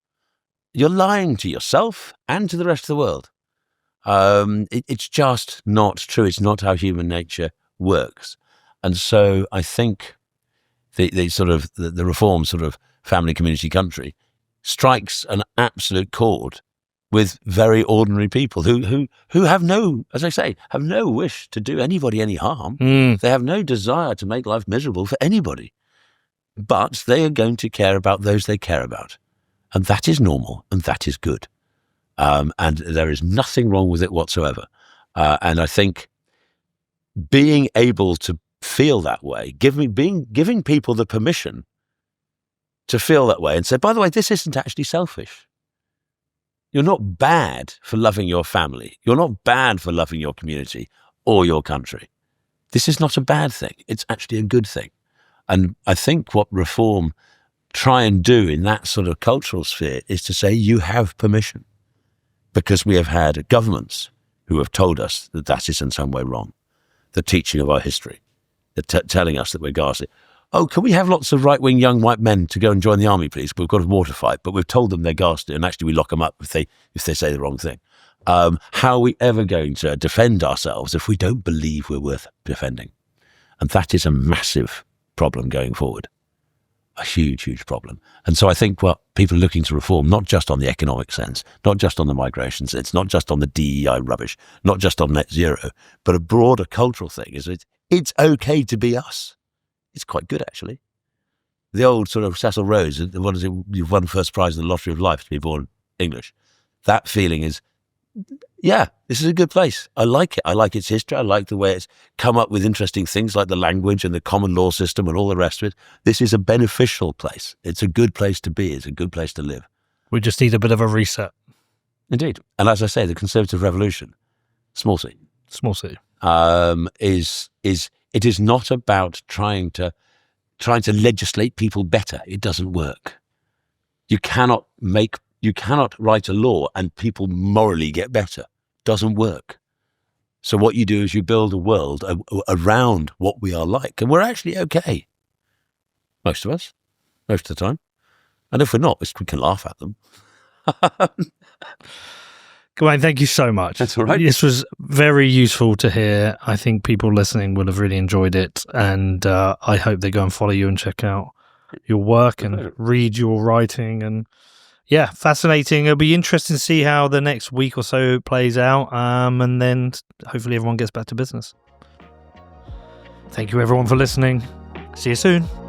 you're lying to yourself and to the rest of the world. It's just not true. It's not how human nature works. And so I think the reform sort of family, community, country strikes an absolute chord with very ordinary people who have no, as I say, have no wish to do anybody any harm. They have no desire to make life miserable for anybody. But they are going to care about those they care about. And that is normal, and that is good. And there is nothing wrong with it whatsoever. And I think being able to feel that way, giving people the permission to feel that way and say, by the way, this isn't actually selfish. You're not bad for loving your family. You're not bad for loving your community or your country. This is not a bad thing. It's actually a good thing. And I think what reform try and do in that sort of cultural sphere is to say you have permission, because we have had governments who have told us that that is in some way wrong. The teaching of our history, telling us that we're ghastly. Oh, can we have lots of right-wing young white men to go and join the army, please? We've got a war to fight, but we've told them they're ghastly, and actually we lock them up if they say the wrong thing. How are we ever going to defend ourselves if we don't believe we're worth defending? And that is a massive problem going forward. A huge, huge problem. And so I think what people are looking to reform, not just on the economic sense, not just on the migration sense, not just on the DEI rubbish, not just on net zero, but a broader cultural thing is it's okay to be us. It's quite good, actually. The old sort of Cecil Rhodes, what is it? You've won first prize in the lottery of life to be born English. That feeling is, yeah, this is a good place. I like it. I like its history. I like the way it's come up with interesting things like the language and the common law system and all the rest of it. This is a beneficial place. It's a good place to be. It's a good place to live. We just need a bit of a reset. Indeed. And as I say, the conservative revolution, small c, it is not about trying to legislate people better. It doesn't work. You cannot write a law and people morally get better. Doesn't work. So what you do is you build a world around what we are like, and we're actually okay. Most of us, most of the time. And if we're not, we can laugh at them. Gawain, thank you so much. That's all right. This was very useful to hear. I think people listening will have really enjoyed it, and I hope they go and follow you and check out your work and read your writing. And yeah, fascinating. It'll be interesting to see how the next week or so plays out, and then hopefully everyone gets back to business. Thank you everyone for listening. See you soon.